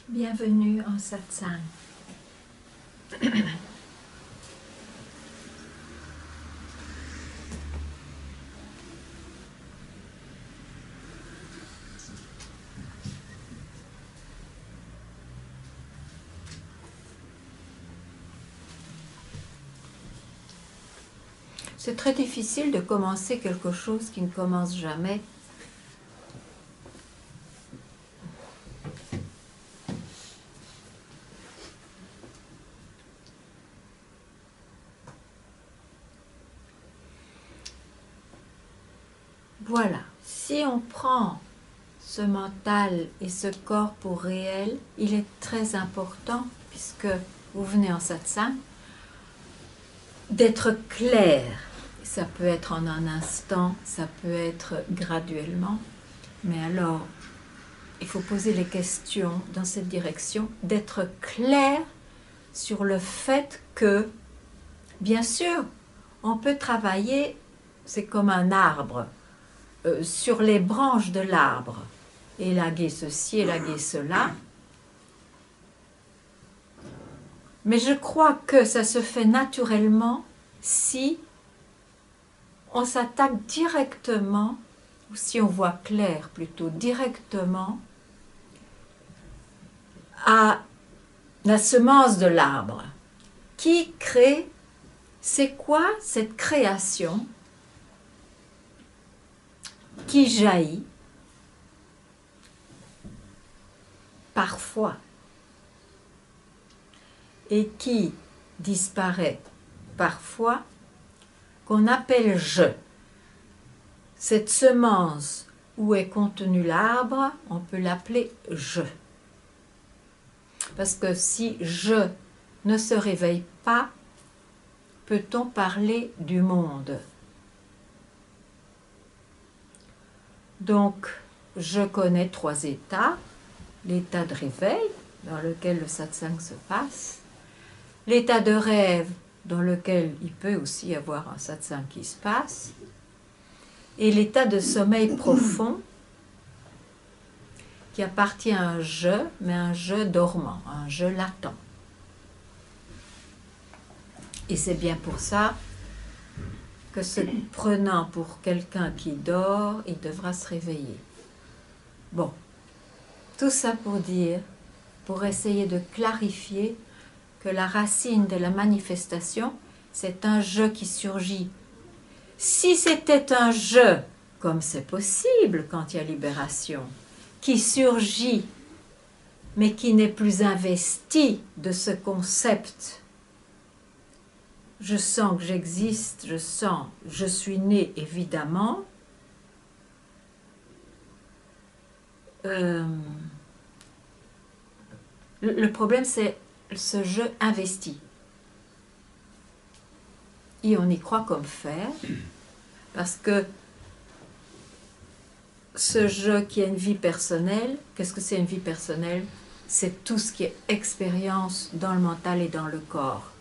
Bienvenue en satsang. C'est très difficile de commencer quelque chose qui ne commence jamais. Voilà, si on prend ce mental et ce corps pour réel, il est très important, puisque vous venez en satsang, d'être clair. Ça peut être en un instant, ça peut être graduellement, mais alors il faut poser les questions dans cette direction, d'être clair sur le fait que, bien sûr, on peut travailler, c'est comme un arbre, sur les branches de l'arbre, élaguer ceci, élaguer cela. Mais je crois que ça se fait naturellement si on s'attaque directement, ou si on voit clair plutôt, directement à la semence de l'arbre. Qui crée? C'est quoi cette création qui jaillit parfois et qui disparaît parfois, qu'on appelle je. Cette semence où est contenu l'arbre, on peut l'appeler je. Parce que si je ne se réveille pas, peut-on parler du monde? Donc, je connais 3 états. L'état de réveil, dans lequel le satsang se passe. L'état de rêve, dans lequel il peut aussi y avoir un satsang qui se passe. Et l'état de sommeil profond, qui appartient à un je, mais un je dormant, un je latent. Et c'est bien pour ça que se prenant pour quelqu'un qui dort, il devra se réveiller. Bon, tout ça pour dire, pour essayer de clarifier que la racine de la manifestation, c'est un je qui surgit. Si c'était un je, comme c'est possible quand il y a libération, qui surgit, mais qui n'est plus investi de ce concept, je sens que j'existe, je sens, je suis né évidemment, le problème c'est ce je investi. Et on y croit comme fer, parce que ce je qui a une vie personnelle, qu'est-ce que c'est une vie personnelle? C'est tout ce qui est expérience dans le mental et dans le corps.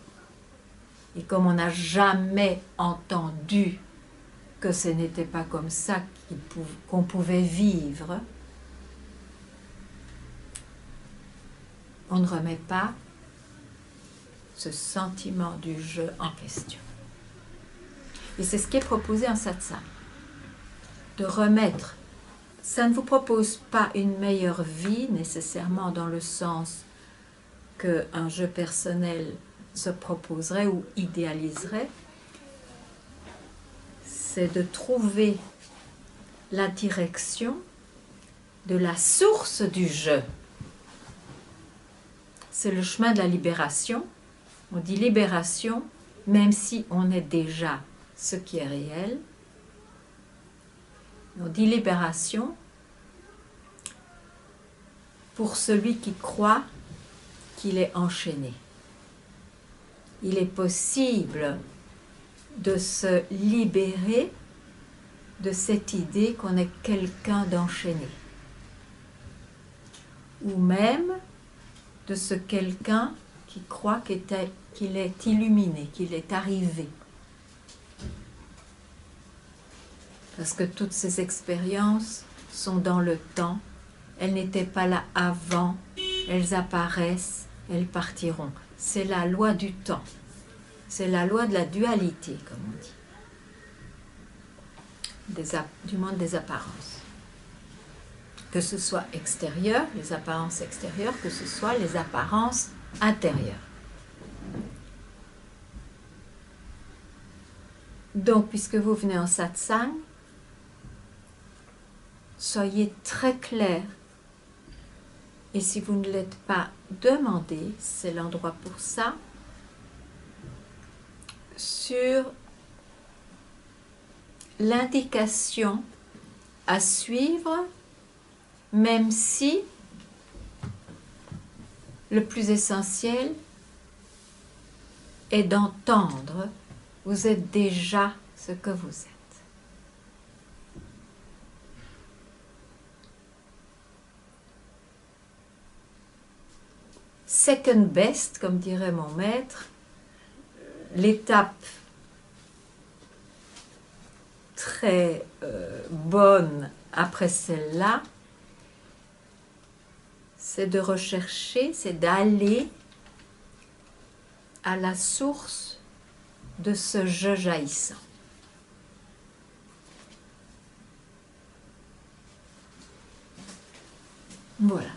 Et comme on n'a jamais entendu que ce n'était pas comme ça qu'on pouvait vivre, on ne remet pas ce sentiment du je en question. Et c'est ce qui est proposé en satsang, de remettre. Ça ne vous propose pas une meilleure vie nécessairement dans le sens qu'un je personnel se proposerait ou idéaliserait, c'est de trouver la direction de la source du je. C'est le chemin de la libération. On dit libération, même si on est déjà ce qui est réel. On dit libération pour celui qui croit qu'il est enchaîné. Il est possible de se libérer de cette idée qu'on est quelqu'un d'enchaîné. Ou même de ce quelqu'un qui croit qu'il est illuminé, qu'il est arrivé. Parce que toutes ces expériences sont dans le temps, elles n'étaient pas là avant elles apparaissent, elles partiront. C'est la loi du temps. C'est la loi de la dualité, comme on dit, du monde des apparences. Que ce soit extérieur, les apparences extérieures, que ce soit les apparences intérieures. Donc, puisque vous venez en satsang, soyez très clair. Et si vous ne l'êtes pas, demandez, c'est l'endroit pour ça, sur l'indication à suivre, même si le plus essentiel est d'entendre, vous êtes déjà ce que vous êtes. Second best, comme dirait mon maître, l'étape très bonne après celle-là, c'est de rechercher, c'est d'aller à la source de ce je jaillissant. Voilà.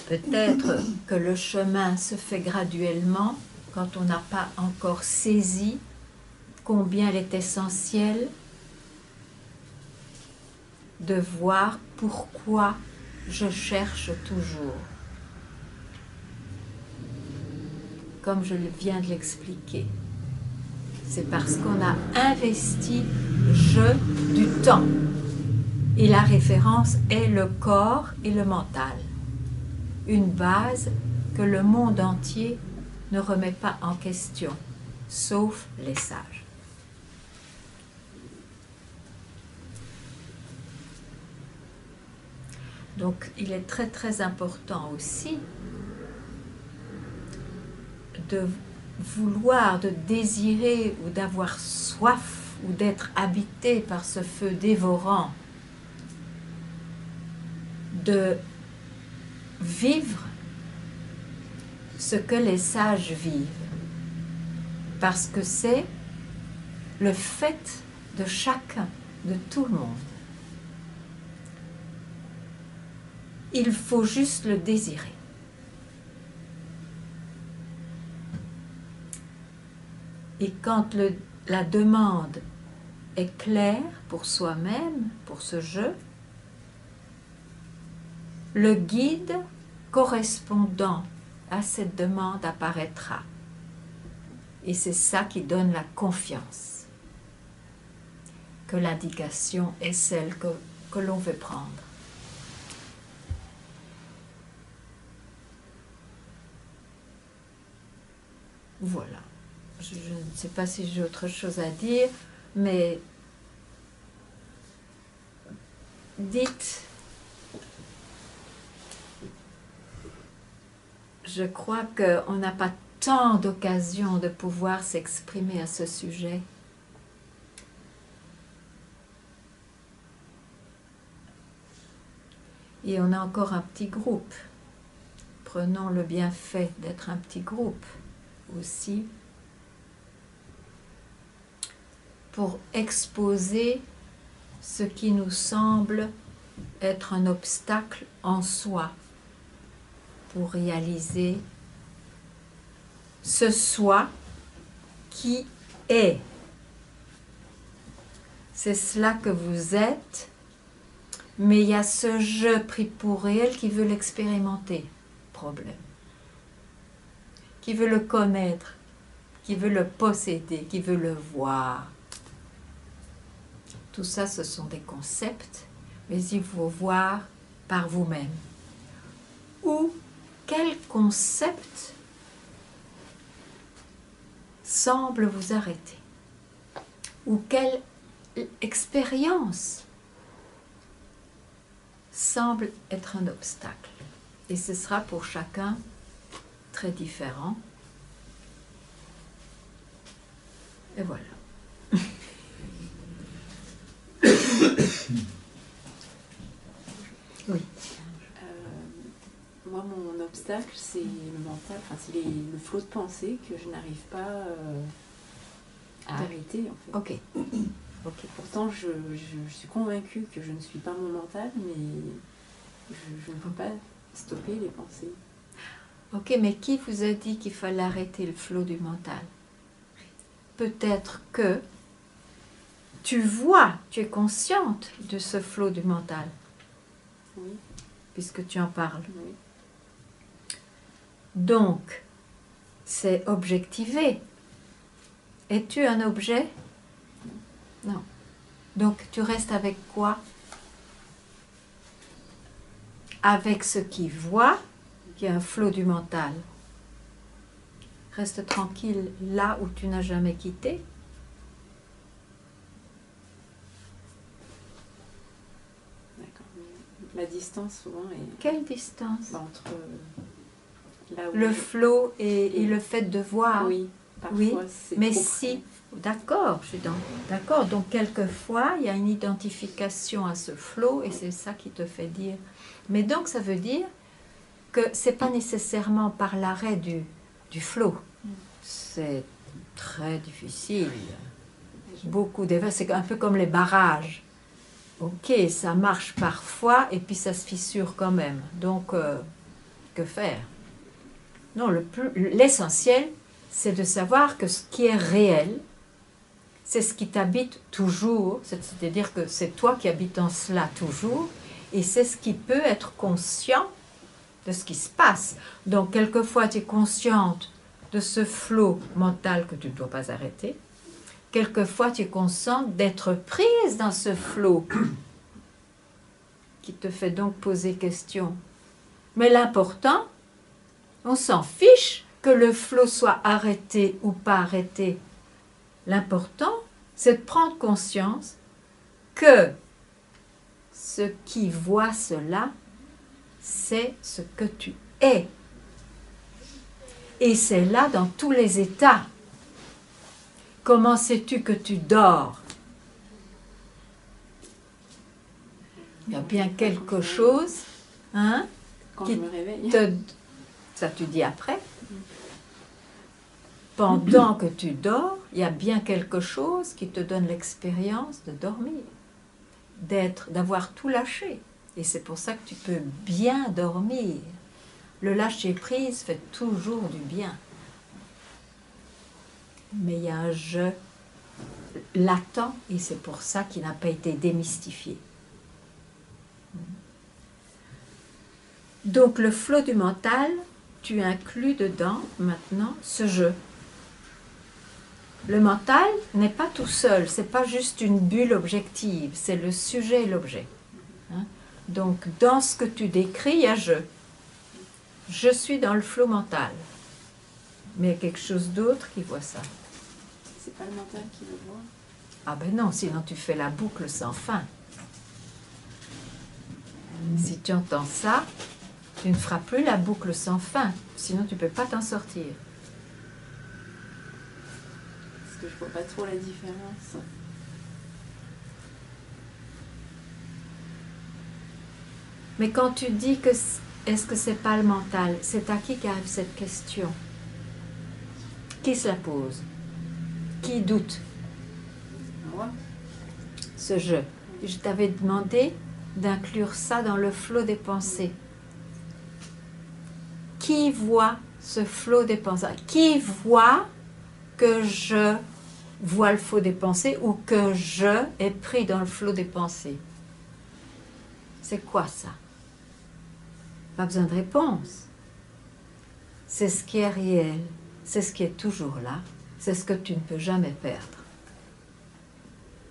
Peut-être que le chemin se fait graduellement quand on n'a pas encore saisi combien il est essentiel de voir pourquoi je cherche toujours. Comme je viens de l'expliquer, c'est parce qu'on a investi je du temps. Et la référence est le corps et le mental. Une base que le monde entier ne remet pas en question, sauf les sages. Donc, il est très très important aussi de vouloir, de désirer ou d'avoir soif ou d'être habité par ce feu dévorant, de vivre ce que les sages vivent, parce que c'est le fait de chacun, de tout le monde. Il faut juste le désirer. Et quand la demande est claire pour soi-même, pour ce jeu, le guide correspondant à cette demande apparaîtra. Et c'est ça qui donne la confiance, que l'indication est celle que l'on veut prendre. Voilà. Je ne sais pas si j'ai autre chose à dire, mais dites, je crois qu'on n'a pas tant d'occasions de pouvoir s'exprimer à ce sujet. Et on a encore un petit groupe. Prenons le bienfait d'être un petit groupe aussi, pour exposer ce qui nous semble être un obstacle en soi, pour réaliser ce soi qui est. C'est cela que vous êtes, mais il y a ce je pris pour réel qui veut l'expérimenter, problème. Qui veut le connaître, qui veut le posséder, qui veut le voir. Tout ça, ce sont des concepts, mais il faut voir par vous-même. Ou quel concept semble vous arrêter? Ou quelle expérience semble être un obstacle? Et ce sera pour chacun très différent. Et voilà. Oui. Moi, mon obstacle, c'est le mental, enfin, c'est le flot de pensée que je n'arrive pas à arrêter, en fait. Ok. Ok. Pourtant, je suis convaincue que je ne suis pas mon mental, mais je ne peux pas stopper les pensées. Ok, mais qui vous a dit qu'il fallait arrêter le flot du mental? Peut-être que tu vois, tu es consciente de ce flot du mental. Oui. Puisque tu en parles. Oui. Donc, c'est objectivé. Es-tu un objet? Non. Donc, tu restes avec quoi? Avec ce qui voit, qui est un flot du mental. Reste tranquille là où tu n'as jamais quitté. D'accord. La distance, souvent, est... Quelle distance? Entre là où le flot et le fait de voir. Oui, parfois oui. c'est Mais trop si, près. d'accord, d'accord. Donc quelquefois, il y a une identification à ce flot et c'est ça qui te fait dire. Mais donc ça veut dire que c'est pas nécessairement par l'arrêt du flot. C'est très difficile. Beaucoup d'événements, c'est un peu comme les barrages. Ok, ça marche parfois et puis ça se fissure quand même. Donc, que faire? Non, l'essentiel, c'est de savoir que ce qui est réel, c'est ce qui t'habite toujours, c'est-à-dire que c'est toi qui habites en cela toujours, et c'est ce qui peut être conscient de ce qui se passe. Donc, quelquefois, tu es consciente de ce flot mental que tu ne dois pas arrêter. Quelquefois, tu es consciente d'être prise dans ce flot qui te fait donc poser question. Mais l'important, on s'en fiche que le flot soit arrêté ou pas arrêté. L'important, c'est de prendre conscience que ce qui voit cela, c'est ce que tu es. Et c'est là dans tous les états. Comment sais-tu que tu dors? Il y a bien quelque chose quand qui je me réveille. Ça tu dis après. Pendant que tu dors, il y a bien quelque chose qui te donne l'expérience de dormir, d'avoir tout lâché. Et c'est pour ça que tu peux bien dormir. Le lâcher-prise fait toujours du bien. Mais il y a un jeu latent et c'est pour ça qu'il n'a pas été démystifié. Donc le flot du mental, tu inclus dedans maintenant ce jeu. Le mental n'est pas tout seul, c'est pas juste une bulle objective, c'est le sujet et l'objet. Donc dans ce que tu décris, il y a je. Je suis dans le flot mental. Mais il y a quelque chose d'autre qui voit ça. C'est pas le mental qui le voit? Ah ben non, sinon tu fais la boucle sans fin. Si tu entends ça, tu ne feras plus la boucle sans fin, sinon tu ne peux pas t'en sortir. Parce que je vois pas trop la différence. Mais quand tu dis que est-ce que c'est pas le mental, c'est à qui qu'arrive cette question? Qui se la pose? Qui doute? Moi? Ce jeu. Je t'avais demandé d'inclure ça dans le flot des pensées. Qui voit ce flot des pensées? Qui voit que je vois le flot des pensées ou que je est pris dans le flot des pensées? C'est quoi ça? Pas besoin de réponse. C'est ce qui est réel, c'est ce qui est toujours là, c'est ce que tu ne peux jamais perdre.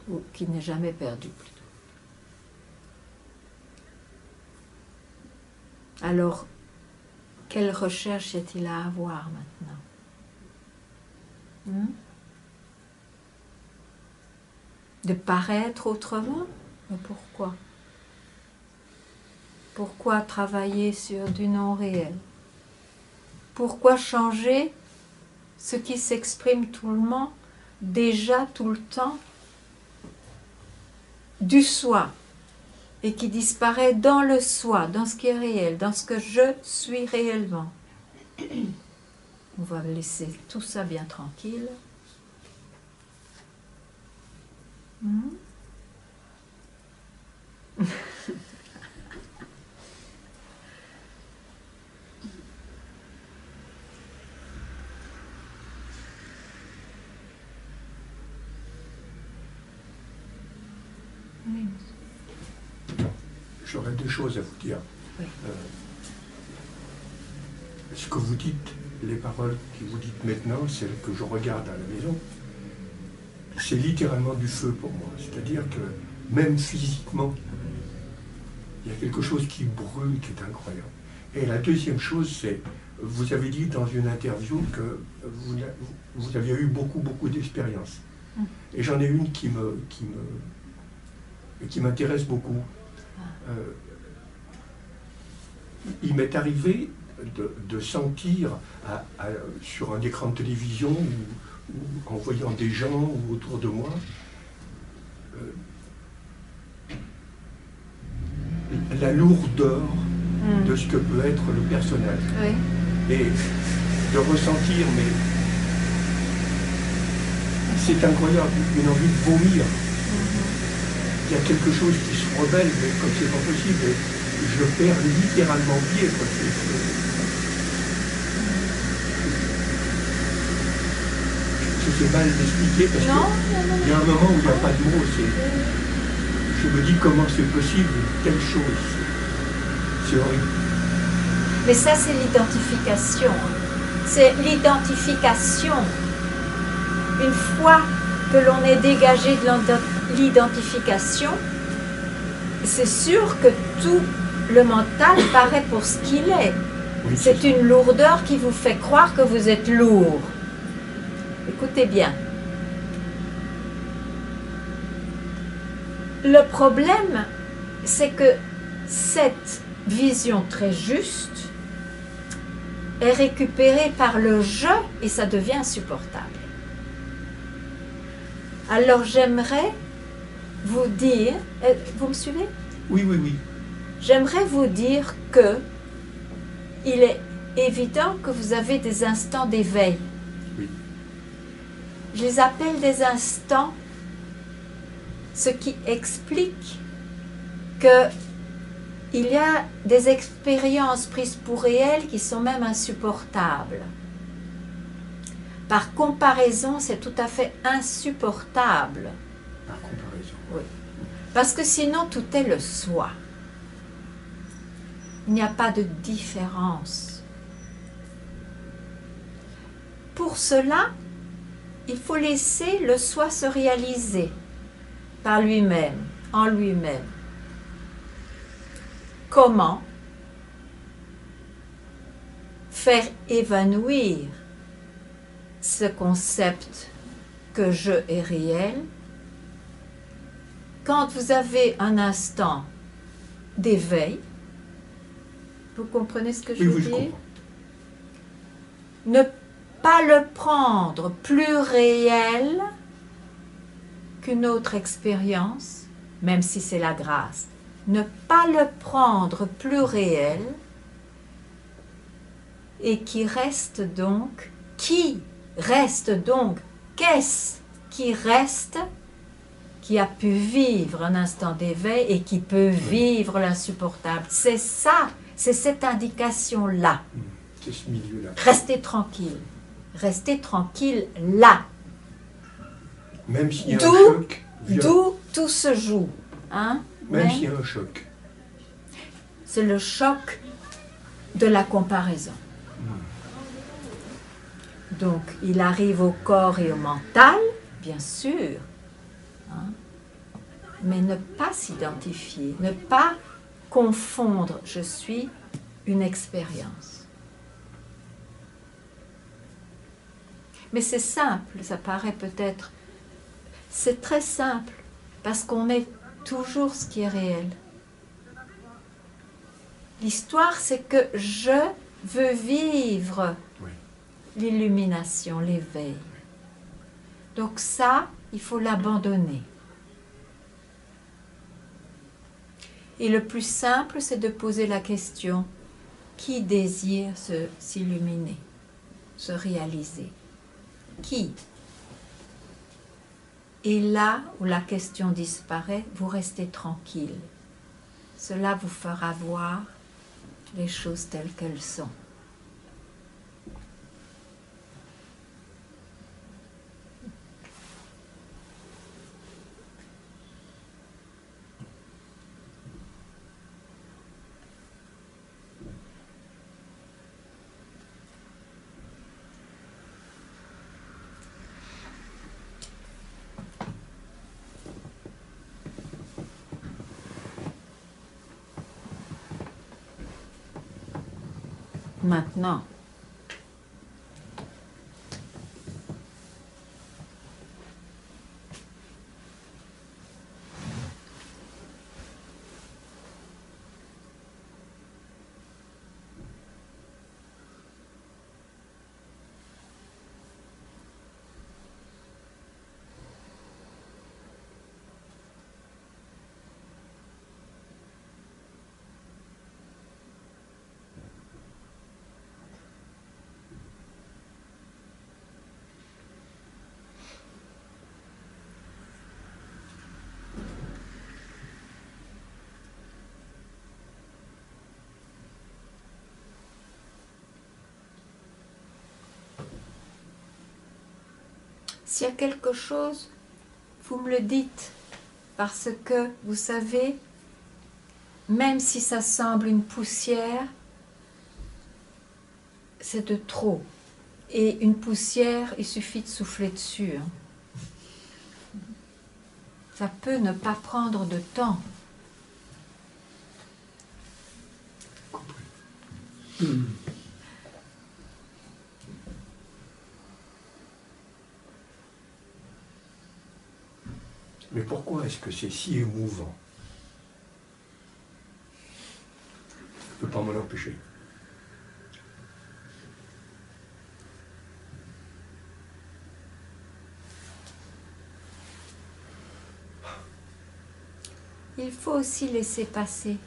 Ou qui n'est jamais perdu plutôt. Alors, quelle recherche y a-t-il à avoir maintenant? De paraître autrement? Mais pourquoi? Pourquoi travailler sur du non réel? Pourquoi changer ce qui s'exprime tout le monde déjà tout le temps du soi et qui disparaît dans le soi, dans ce qui est réel, dans ce que je suis réellement. On va laisser tout ça bien tranquille. J'aurais deux choses à vous dire. Oui. Ce que vous dites, les paroles que vous dites maintenant, celles que je regarde à la maison, c'est littéralement du feu pour moi. C'est-à-dire que même physiquement, il y a quelque chose qui brûle, qui est incroyable. Et la deuxième chose, c'est, vous avez dit dans une interview que vous aviez eu beaucoup d'expériences. Et j'en ai une qui m'intéresse beaucoup. Il m'est arrivé de sentir sur un écran de télévision ou en voyant des gens ou autour de moi la lourdeur de ce que peut être le personnage. Oui. Et de ressentir, mais c'est incroyable, une envie de vomir. Il y a quelque chose qui se rebelle, mais comme c'est pas possible, je perds littéralement pied. Quoi. Je sais mal l'expliquer parce qu'il y a un moment où il n'y a pas de mots. Je me dis comment c'est possible, telle chose. C'est horrible. Mais ça, c'est l'identification. C'est l'identification. Une fois que l'on est dégagé de l'identification, c'est sûr que tout le mental paraît pour ce qu'il est. Oui, c'est une lourdeur qui vous fait croire que vous êtes lourd. Écoutez bien. Le problème, c'est que cette vision très juste est récupérée par le je et ça devient insupportable. Alors j'aimerais vous dire, vous me suivez? Oui. J'aimerais vous dire que il est évident que vous avez des instants d'éveil. Oui. Je les appelle des instants, ce qui explique que il y a des expériences prises pour réelles qui sont même insupportables. Par comparaison, c'est tout à fait insupportable. Par comparaison. Oui. Parce que sinon, tout est le soi. Il n'y a pas de différence. Pour cela, il faut laisser le soi se réaliser par lui-même, en lui-même. Comment faire évanouir ce concept que je est réel quand vous avez un instant d'éveil? Vous comprenez ce que je veux je dire? comprends. Ne pas le prendre plus réel qu'une autre expérience, même si c'est la grâce. Ne pas le prendre plus réel et qui reste donc, qu'est-ce qui reste, qui a pu vivre un instant d'éveil et qui peut vivre l'insupportable. C'est ça, c'est cette indication-là. C'est ce milieu-là. Restez tranquille là. Même s'il y a un choc. D'où tout se joue. Hein? Même s'il y a un choc. C'est le choc de la comparaison. Donc, il arrive au corps et au mental, bien sûr, hein, mais ne pas s'identifier, ne pas confondre. Je suis une expérience. Mais c'est simple, ça paraît peut-être... C'est très simple, parce qu'on est toujours ce qui est réel. L'histoire, c'est que je veux vivre l'illumination, l'éveil. Donc ça, il faut l'abandonner. Et le plus simple, c'est de poser la question, qui désire s'illuminer, se réaliser? Qui? Et là où la question disparaît, vous restez tranquille. Cela vous fera voir les choses telles qu'elles sont. Maintenant, s'il y a quelque chose, vous me le dites, parce que, vous savez, même si ça semble une poussière, c'est de trop. Et une poussière, il suffit de souffler dessus. Ça peut ne pas prendre de temps. Mais pourquoi est-ce que c'est si émouvant? Je ne peux pas m'en empêcher. Il faut aussi laisser passer,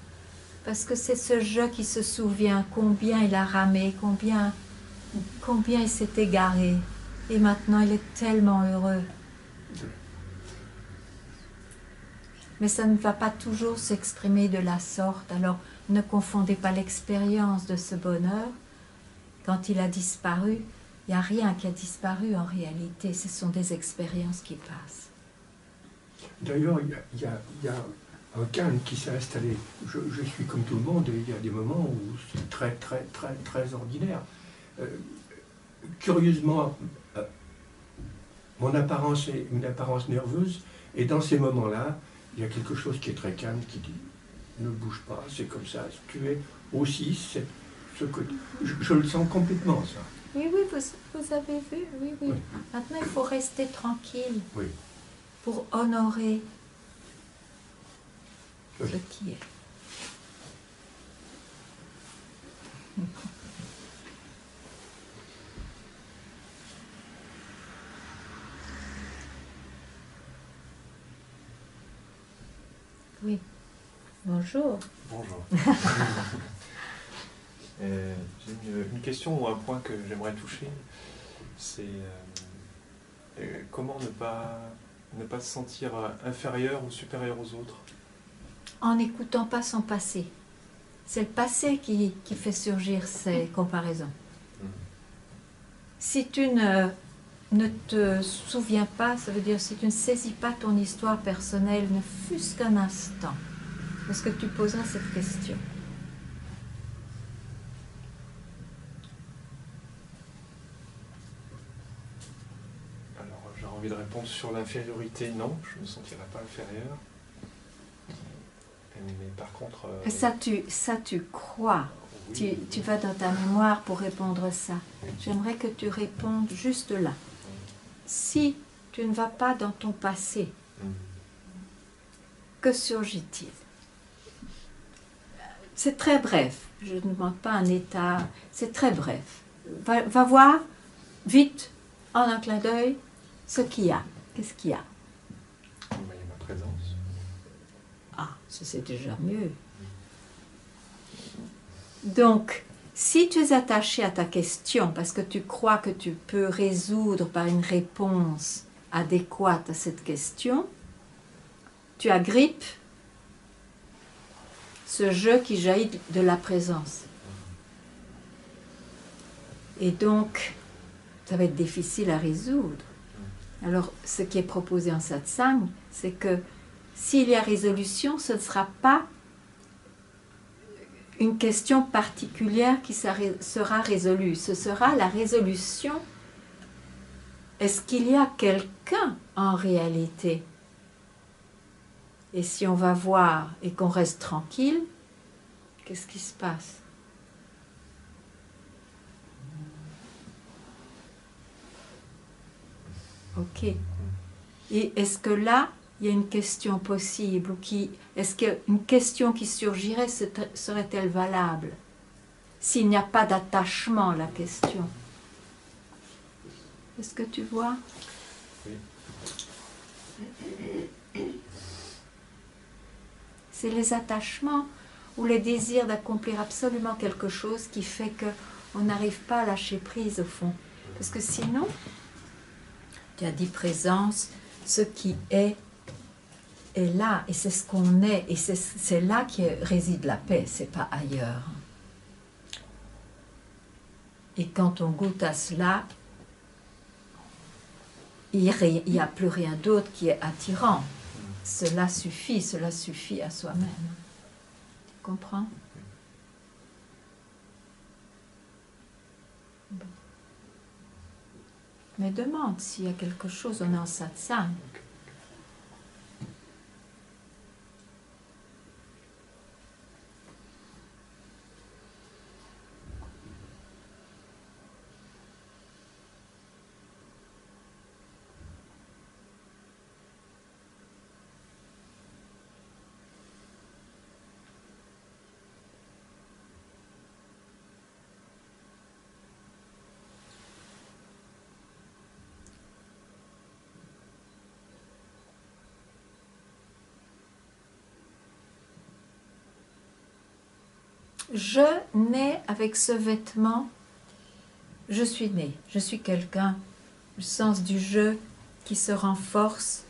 parce que c'est ce je qui se souvient combien il a ramé, combien il s'est égaré, et maintenant il est tellement heureux. Mais ça ne va pas toujours s'exprimer de la sorte, alors ne confondez pas l'expérience de ce bonheur. Quand il a disparu, il n'y a rien qui a disparu en réalité, ce sont des expériences qui passent. D'ailleurs, il y a un calme qui s'est installé. Je suis comme tout le monde et il y a des moments où c'est très, très, très, très ordinaire. Curieusement, mon apparence est une apparence nerveuse et dans ces moments-là, il y a quelque chose qui est très calme qui dit ne bouge pas, c'est comme ça, tu es aussi ce que je le sens complètement ça. Oui, oui, vous avez vu, oui, oui. Maintenant, il faut rester tranquille pour honorer ce qui est. Oui. Bonjour. Bonjour. J'ai une question ou un point que j'aimerais toucher, c'est comment ne pas se sentir inférieur ou supérieur aux autres? En n'écoutant pas son passé. C'est le passé qui fait surgir ces comparaisons. Si tu ne te souviens pas, ça veut dire si tu ne saisis pas ton histoire personnelle, ne fût-ce qu'un instant, est-ce que tu poseras cette question? Alors j'ai envie de répondre sur l'infériorité, non, je ne me sentirais pas inférieur. Mais par contre... Ça tu crois. Oui, tu vas dans ta mémoire pour répondre ça. J'aimerais que tu répondes juste là. Si tu ne vas pas dans ton passé, que surgit-il? C'est très bref. Je ne demande pas un état. C'est très bref. Va voir, vite, en un clin d'œil, ce qu'il y a. Qu'est-ce qu'il y a? Il y a ma présence. Ah, ça c'est déjà mieux. Donc, si tu es attaché à ta question parce que tu crois que tu peux résoudre par une réponse adéquate à cette question, tu agrippes ce jeu qui jaillit de la présence. Et donc, ça va être difficile à résoudre. Alors, ce qui est proposé en satsang, c'est que s'il y a résolution, ce ne sera pas une question particulière qui sera résolue. Ce sera la résolution. Est-ce qu'il y a quelqu'un en réalité? Et si on va voir et qu'on reste tranquille, qu'est-ce qui se passe? Ok. Et est-ce que là, il y a une question possible, ou est-ce qu'une question qui surgirait serait-elle valable s'il n'y a pas d'attachement à la question? Est-ce que tu vois? Oui. C'est les attachements ou les désirs d'accomplir absolument quelque chose qui fait qu'on n'arrive pas à lâcher prise au fond. Parce que sinon, tu as dit présence, ce qui est là, et c'est ce qu'on est, et c'est là qui réside la paix, c'est pas ailleurs. Et quand on goûte à cela, il n'y a plus rien d'autre qui est attirant. Cela suffit à soi-même. Tu comprends? Bon. Mais demande s'il y a quelque chose, on est en satsang. Je nais avec ce vêtement, je suis né, je suis quelqu'un, le sens du jeu qui se renforce.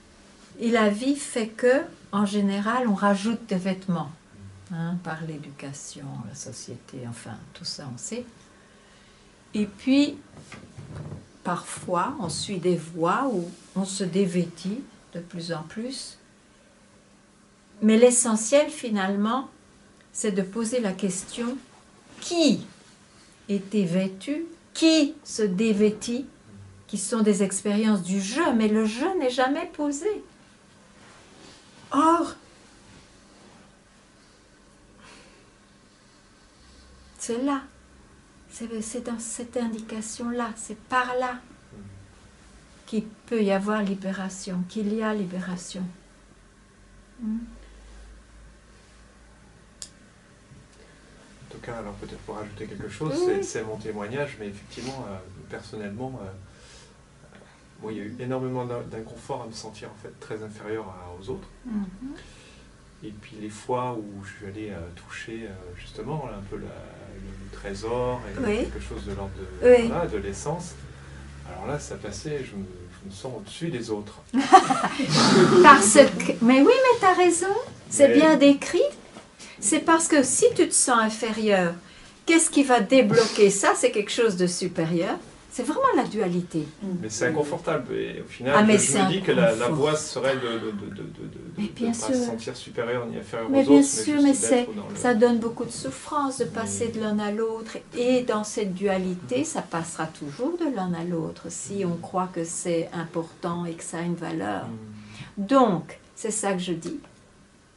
Et la vie fait que, en général, on rajoute des vêtements, hein, par l'éducation, la société, enfin, tout ça on sait. Et puis, parfois, on suit des voies où on se dévêtit de plus en plus. Mais l'essentiel, finalement, c'est de poser la question, qui était vêtu, qui se dévêtit, qui sont des expériences du jeu, mais le jeu n'est jamais posé. Or, c'est là, c'est dans cette indication-là, c'est par là qu'il peut y avoir libération, qu'il y a libération. En tout cas, alors peut-être pour ajouter quelque chose, c'est mon témoignage, mais effectivement, personnellement, il y a eu énormément d'inconfort à me sentir en fait très inférieur aux autres. Et puis les fois où je suis allé toucher justement un peu le trésor et quelque chose de l'ordre de l'essence, alors là, ça passait, je me sens au-dessus des autres. Mais oui, mais tu as raison, c'est bien décrit. C'est parce que si tu te sens inférieur, qu'est-ce qui va débloquer ça? C'est quelque chose de supérieur. C'est vraiment la dualité. Mais c'est inconfortable. Et au final, je me dis que la voie serait de ne pas se sentir supérieur ni inférieur aux autres. Bien sûr, mais ça donne beaucoup de souffrance de passer de l'un à l'autre. Et dans cette dualité, ça passera toujours de l'un à l'autre si on croit que c'est important et que ça a une valeur. Donc, c'est ça que je dis.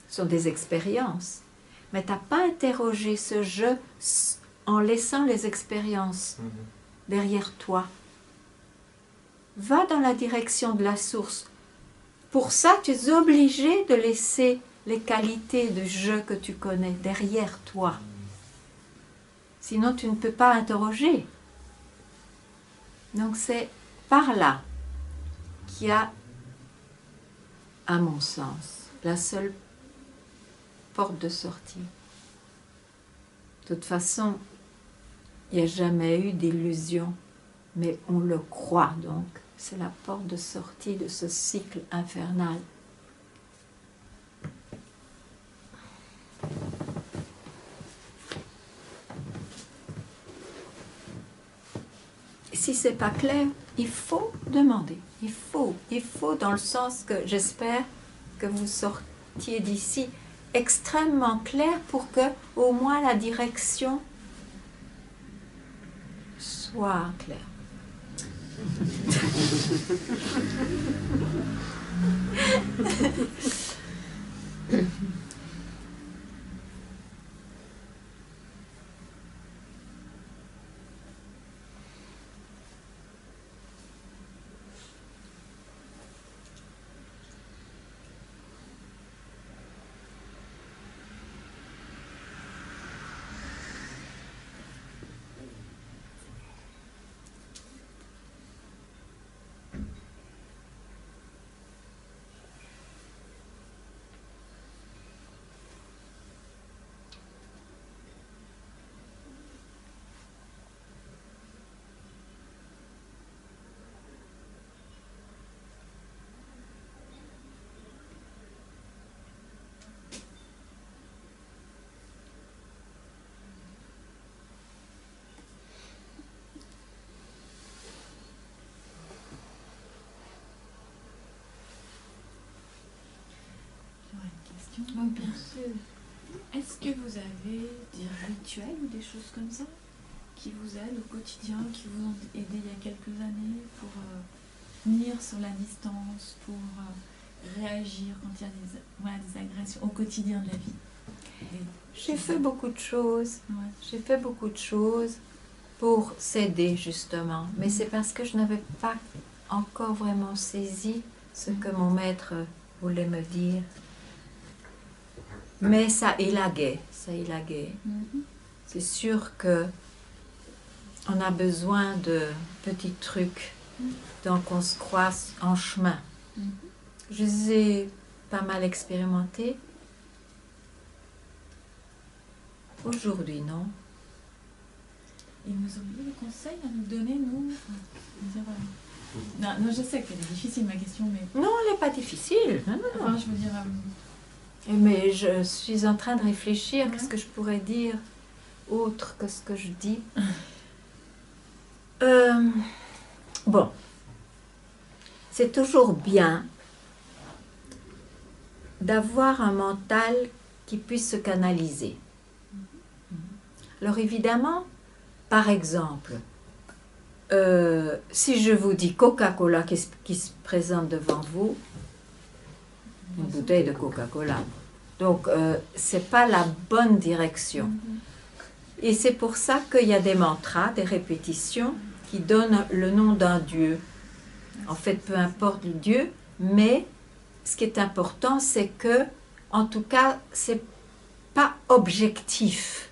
Ce sont des expériences. Mais tu n'as pas interrogé ce jeu en laissant les expériences derrière toi. Va dans la direction de la source. Pour ça, tu es obligé de laisser les qualités de jeu que tu connais derrière toi. Sinon, tu ne peux pas interroger. Donc, c'est par là qui a, à mon sens, la seule porte de sortie. De toute façon, il n'y a jamais eu d'illusion, mais on le croit donc. C'est la porte de sortie de ce cycle infernal. Si c'est pas clair, il faut demander. Il faut dans le sens que j'espère que vous sortiez d'ici extrêmement clair pour que au moins la direction soit claire. Oui, bien sûr. Est-ce que vous avez des rituels ou des choses comme ça qui vous aident au quotidien, qui vous ont aidé il y a quelques années pour tenir sur la distance, pour réagir quand il y a des agressions au quotidien de la vie? J'ai fait beaucoup de choses. Ouais. J'ai fait beaucoup de choses pour s'aider justement. Mais c'est parce que je n'avais pas encore vraiment saisi ce que mon maître voulait me dire. Mais ça élaguait, C'est sûr que on a besoin de petits trucs, donc on se croise en chemin. Je les ai pas mal expérimentés. Aujourd'hui, non. Et vous auriez des conseils à nous donner, nous non, je sais qu'elle est difficile ma question, mais... Non, elle n'est pas difficile. Non. Enfin, je veux dire... Mais je suis en train de réfléchir, qu'est-ce que je pourrais dire autre que ce que je dis. Bon, c'est toujours bien d'avoir un mental qui puisse se canaliser. Alors évidemment, par exemple, si je vous dis Coca-Cola qui se présente devant vous, une bouteille de Coca-Cola. Donc, c'est pas la bonne direction. Et c'est pour ça qu'il y a des mantras, des répétitions qui donnent le nom d'un dieu. En fait, peu importe le dieu, mais ce qui est important, c'est que, en tout cas, c'est pas objectif.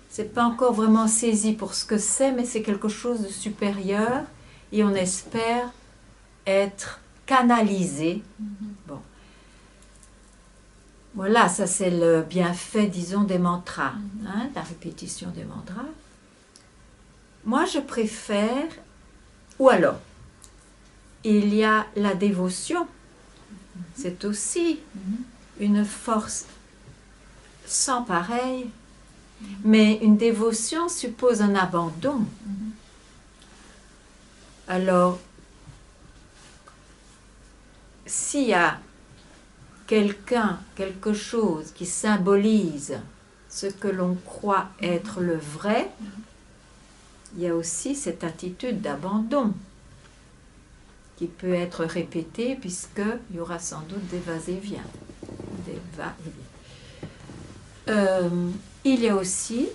C'est pas encore vraiment saisi pour ce que c'est, mais c'est quelque chose de supérieur et on espère être canalisé. Bon. Voilà, ça c'est le bienfait, disons, des mantras, la répétition des mantras. Moi, je préfère, ou alors, il y a la dévotion. C'est aussi une force sans pareil, mais une dévotion suppose un abandon. Alors, s'il y a quelque chose qui symbolise ce que l'on croit être le vrai, il y a aussi cette attitude d'abandon qui peut être répétée puisqu'il y aura sans doute des va-et-vient. Il y a aussi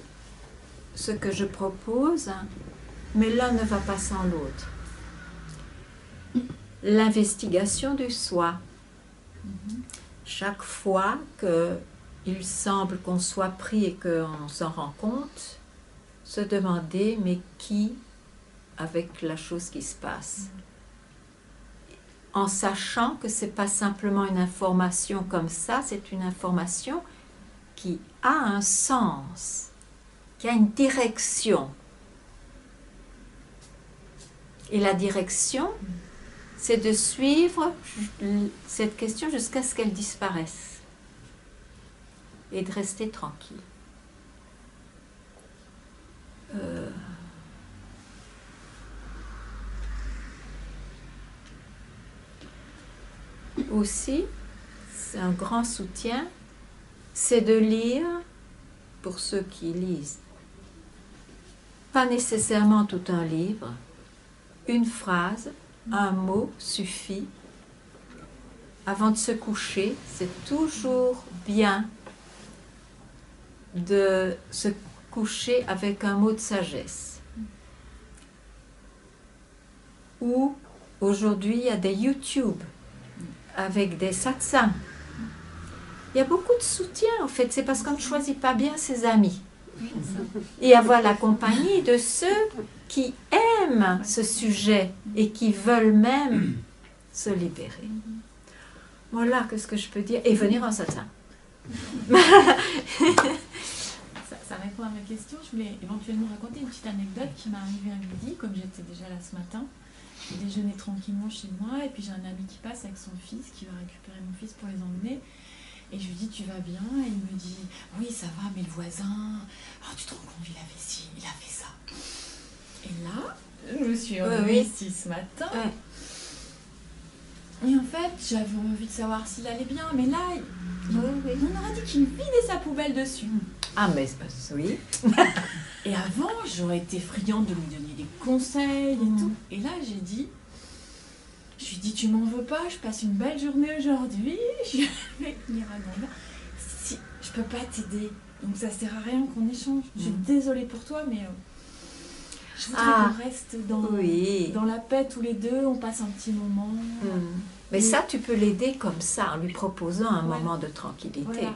ce que je propose, mais l'un ne va pas sans l'autre. L'investigation du soi. Chaque fois qu'il semble qu'on soit pris et qu'on s'en rend compte, se demander, mais qui avec la chose qui se passe? en sachant que ce n'est pas simplement une information comme ça, c'est une information qui a un sens, qui a une direction. Et la direction, c'est de suivre cette question jusqu'à ce qu'elle disparaisse et de rester tranquille. Aussi, c'est un grand soutien, c'est de lire, pour ceux qui lisent, pas nécessairement tout un livre, une phrase, un mot suffit. Avant de se coucher, c'est toujours bien de se coucher avec un mot de sagesse. Ou aujourd'hui, il y a des YouTube avec des satsangs. Il y a beaucoup de soutien en fait, c'est parce qu'on ne choisit pas bien ses amis. Et avoir la compagnie de ceux qui aiment ce sujet et qui veulent même se libérer. Voilà, qu'est-ce que je peux dire. Et venir en satsang. Ça répond à ma question. Je voulais éventuellement raconter une petite anecdote qui m'est arrivée à midi, comme j'étais déjà là ce matin. Je déjeunais tranquillement chez moi et puis j'ai un ami qui passe avec son fils, qui va récupérer mon fils pour les emmener. Et je lui dis, tu vas bien? Et il me dit, oui, ça va, mais le voisin, oh, tu te rends compte, il a fait ci, il a fait ça. Et là, je me suis revenue ici ce matin. Et en fait, j'avais envie de savoir s'il allait bien, mais là, on aurait dit qu'il vidait sa poubelle dessus. Ah, mais oui. Et avant, j'aurais été friande de lui donner des conseils et tout. Et là, je lui ai dit, tu m'en veux pas, je passe une belle journée aujourd'hui, je vais venir à Ganda. Si, je peux pas t'aider, donc ça sert à rien qu'on échange. Je suis désolée pour toi, mais je voudrais qu'on reste dans la paix tous les deux, on passe un petit moment. Mais ça, tu peux l'aider comme ça, en lui proposant un moment de tranquillité. Voilà.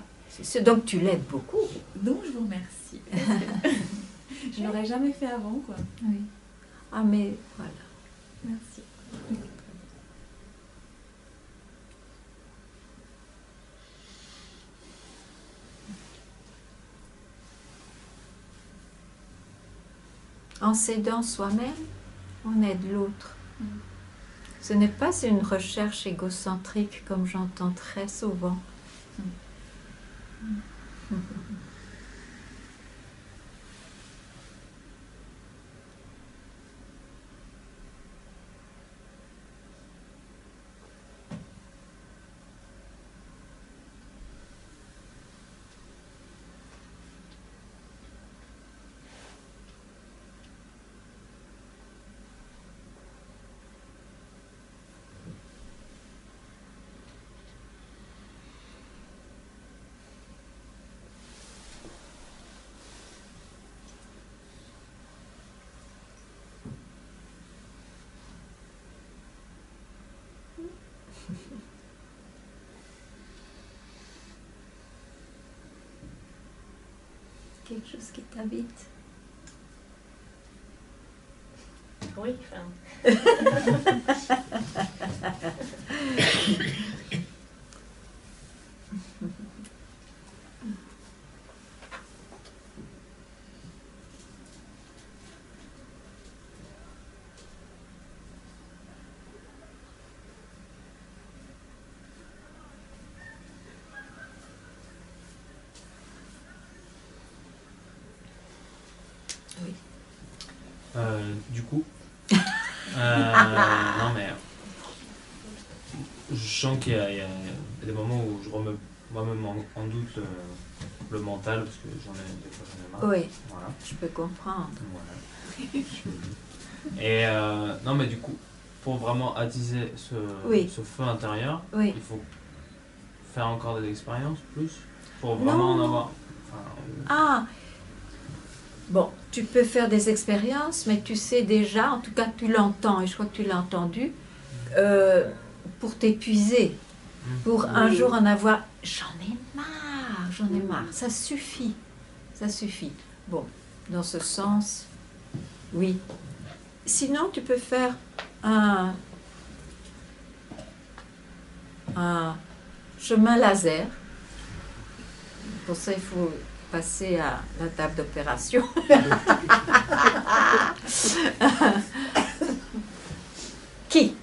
Donc tu l'aides beaucoup. Donc je vous remercie. Je ne l'aurais jamais fait avant, quoi. Oui. Ah, mais voilà. Merci. En s'aidant soi-même, on aide l'autre. Ce n'est pas une recherche égocentrique comme j'entends très souvent. Quelque chose qui t'habite. Oui, Du coup, non mais je sens qu'il y a des moments où je remets moi-même en doute le mental parce que des fois j'en ai marre. Oui, Voilà. je peux comprendre. Voilà. Et non mais du coup, pour vraiment attiser ce feu intérieur, il faut faire encore des expériences plus pour vraiment en avoir. Bon, tu peux faire des expériences, mais tu sais déjà, en tout cas tu l'entends, et je crois que tu l'as entendu, pour t'épuiser, pour un jour en avoir, j'en ai marre, ça suffit. Bon, dans ce sens, oui. Sinon, tu peux faire un chemin laser. Pour ça, il faut passer à la table d'opération. Qui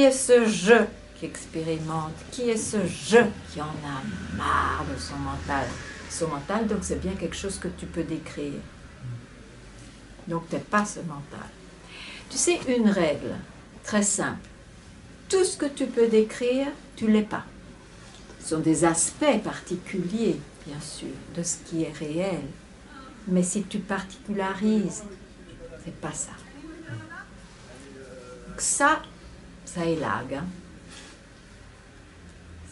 est ce je qui expérimente? Qui est ce je qui en a marre de son mental? Son mental, donc c'est bien quelque chose que tu peux décrire. Donc tu n'es pas ce mental. Tu sais, une règle très simple. Tout ce que tu peux décrire, tu ne l'es pas. Ce sont des aspects particuliers, bien sûr, de ce qui est réel. Mais si tu particularises, c'est pas ça. Donc ça élague. Hein.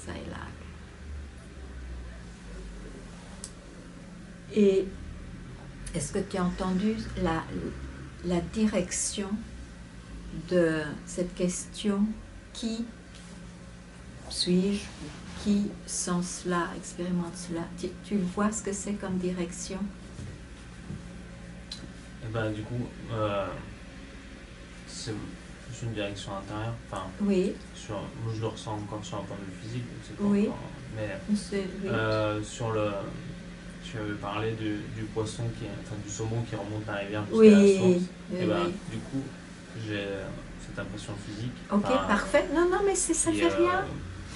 Ça élague. Et est-ce que tu as entendu la direction de cette question? Qui suis-je? Qui sent cela, expérimente cela? Tu vois ce que c'est comme direction? Et ben, du coup, c'est une direction intérieure. Enfin, oui. Moi, je le ressens encore sur un point de vue physique. Donc oui. Encore, mais oui. sur le... Tu avais parlé du poisson, du saumon qui remonte la rivière jusqu'à oui, la source. Oui, et ben, oui. Du coup, j'ai cette impression physique. Ok, parfait. Non, mais ça fait rien.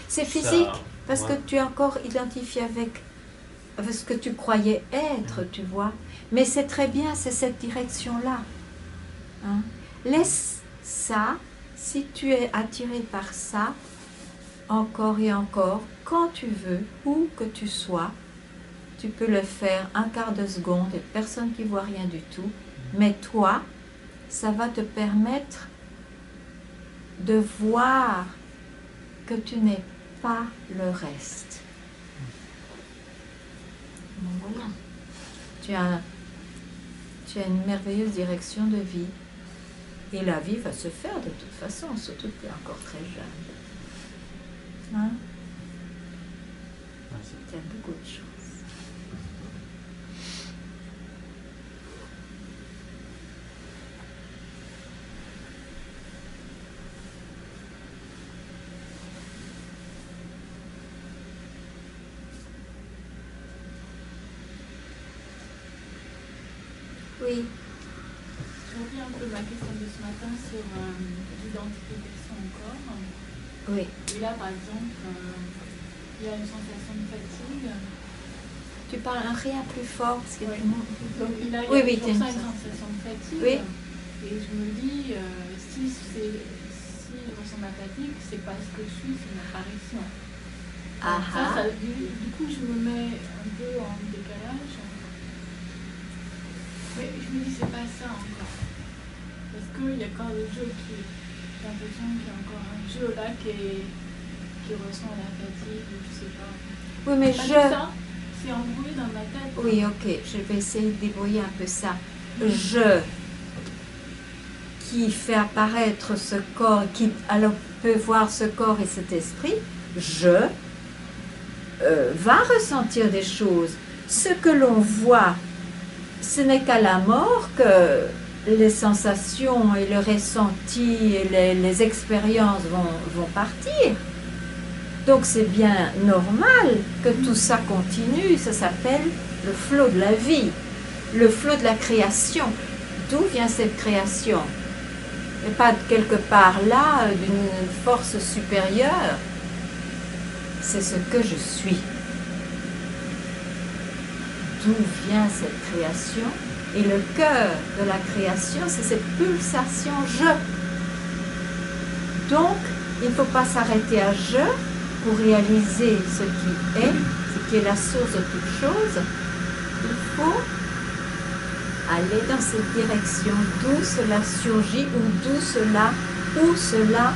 C'est physique, parce que tu es encore identifié avec ce que tu croyais être, tu vois. Mais c'est très bien, c'est cette direction-là. Hein? Laisse ça, si tu es attiré par ça, encore et encore, quand tu veux, où que tu sois, tu peux le faire un quart de seconde, et personne qui voit rien du tout. Mais toi, ça va te permettre de voir que tu n'es pas le reste. Bon, voilà. Tu as une merveilleuse direction de vie. Et la vie va se faire de toute façon, surtout que tu es encore très jeune. Hein? Tu as beaucoup de chance. Oui. Je reviens un peu ma question de ce matin sur l'identification au corps. Oui. Et là, par exemple, il y a une sensation de fatigue. Tu parles un rien plus fort parce que oui. Donc là, il y a une sensation de fatigue. Oui. Et je me dis, si je ressens ma fatigue, c'est pas ce que je suis, c'est une apparition. Du coup, je me mets un peu en décalage. Mais je me dis, c'est pas ça encore. Parce qu'il y a encore le jeu j'ai l'impression qu'il y a encore un jeu là qui ressent la fatigue, je sais pas. Oui, mais ça, c'est embrouillé dans ma tête. Oui, ok, je vais essayer de débrouiller un peu ça. Je qui fait apparaître ce corps, qui alors peut voir ce corps et cet esprit, je va ressentir des choses. Ce que l'on voit, ce n'est qu'à la mort que les sensations et le ressenti et les expériences vont partir. Donc c'est bien normal que tout ça continue. Ça s'appelle le flot de la vie, le flot de la création. D'où vient cette création? Et pas quelque part là d'une force supérieure. C'est ce que je suis. D'où vient cette création? Et le cœur de la création, c'est cette pulsation je. Donc, il ne faut pas s'arrêter à je pour réaliser ce qui est la source de toute chose. Il faut aller dans cette direction d'où cela surgit ou où cela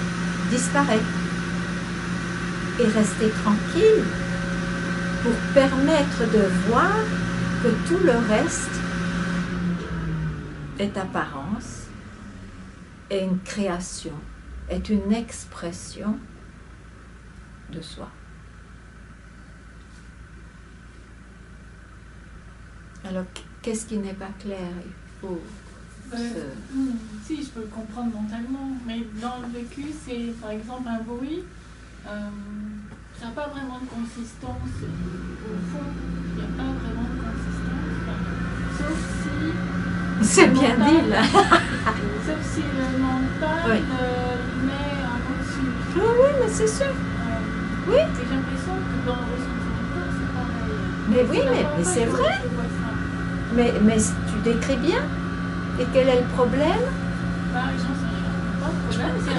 disparaît. Et rester tranquille pour permettre de voir que tout le reste est apparence, est une création, est une expression de soi. Alors, qu'est-ce qui n'est pas clair? Il faut Si, je peux le comprendre mentalement, mais dans le vécu, c'est par exemple un bruit, ça n'a pas vraiment de consistance. Au fond, il n'y a pas vraiment de consistance, sauf si... C'est bien dit, là. Sauf si le mental met un au-dessus. Oui, mais c'est sûr. Oui. Et j'ai l'impression que dans le ressenti du corps, c'est pareil. Mais oui, mais c'est vrai. Mais tu décris bien. Et quel est le problème? Bah, j'en sais rien. Pas de problème. Je sais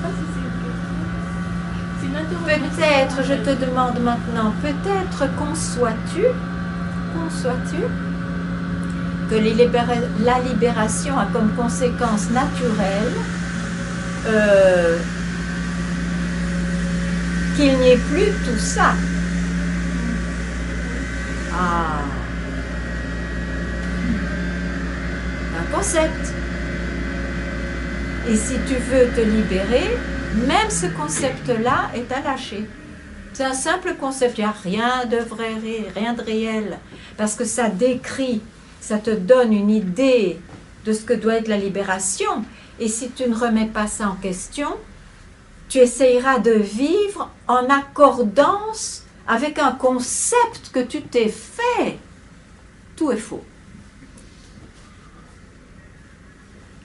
pas si c'est une interrogation. Peut-être, je te demande maintenant, peut-être conçois-tu que la libération a comme conséquence naturelle qu'il n'y ait plus tout ça. Ah, un concept. Et si tu veux te libérer, même ce concept-là est à lâcher. C'est un simple concept, il n'y a rien de vrai, rien de réel, parce que ça décrit, ça te donne une idée de ce que doit être la libération. Et si tu ne remets pas ça en question, tu essayeras de vivre en accordance avec un concept que tu t'es fait. Tout est faux.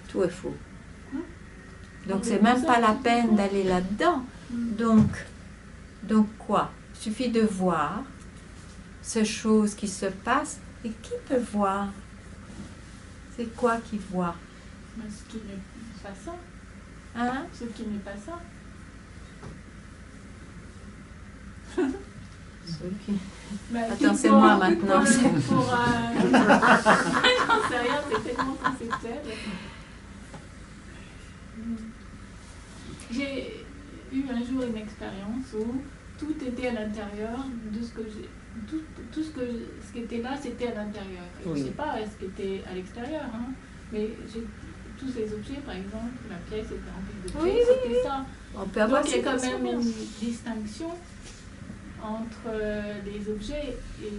Tout est faux. Donc c'est même pas la peine d'aller là-dedans. Donc quoi? Il suffit de voir ces choses qui se passent. Et qui peut voir? C'est quoi qui voit? Ce qui n'est pas ça. Hein? Ce qui n'est pas ça. Attends, c'est moi maintenant. J'en sais rien, c'est tellement conceptuel. J'ai eu un jour une expérience où tout était à l'intérieur de ce que j'ai. Tout ce qui était là, c'était à l'intérieur. Oui. Je ne sais pas ce qui était à l'extérieur, hein, mais tous ces objets, par exemple, la pièce était remplie d'objets, c'était ça. On peut avoir. Donc il y a quand même une distinction entre les objets et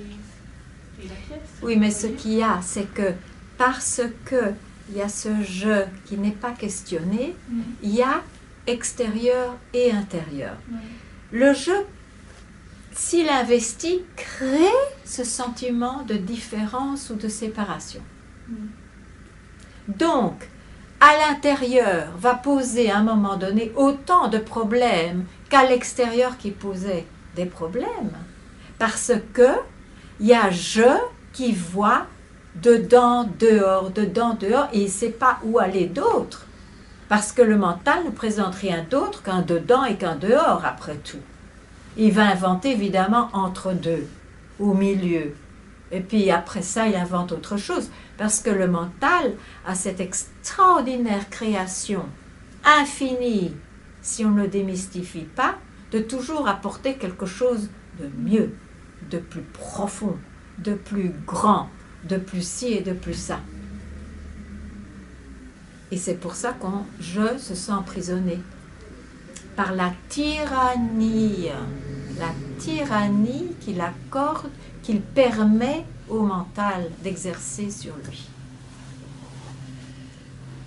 la pièce. Oui, mais ce qu'il y a, c'est que parce qu'il y a ce jeu qui n'est pas questionné, il y a extérieur et intérieur. Le jeu, s'il investit, crée ce sentiment de différence ou de séparation. Donc, à l'intérieur, va poser à un moment donné autant de problèmes qu'à l'extérieur qui posait des problèmes. Parce que il y a je qui voit dedans, dehors, et il ne sait pas où aller d'autre. Parce que le mental ne présente rien d'autre qu'un dedans et qu'un dehors, après tout. Il va inventer évidemment entre deux, au milieu. Et puis après ça, il invente autre chose. Parce que le mental a cette extraordinaire création infinie, si on ne le démystifie pas, de toujours apporter quelque chose de mieux, de plus profond, de plus grand, de plus ci et de plus ça. Et c'est pour ça qu'on se sent emprisonné par la tyrannie qu'il accorde, qu'il permet au mental d'exercer sur lui.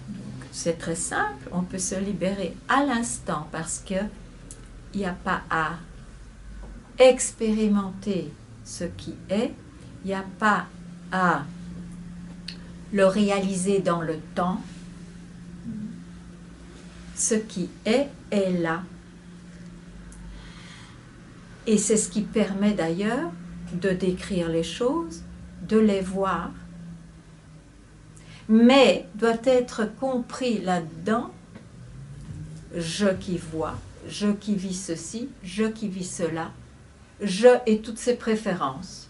Donc, c'est très simple, on peut se libérer à l'instant parce que il n'y a pas à expérimenter ce qui est, il n'y a pas à le réaliser dans le temps. Ce qui est là. Et c'est ce qui permet d'ailleurs de décrire les choses, de les voir, mais doit être compris là-dedans, je qui vois, je qui vis ceci, je qui vis cela, je et toutes ses préférences.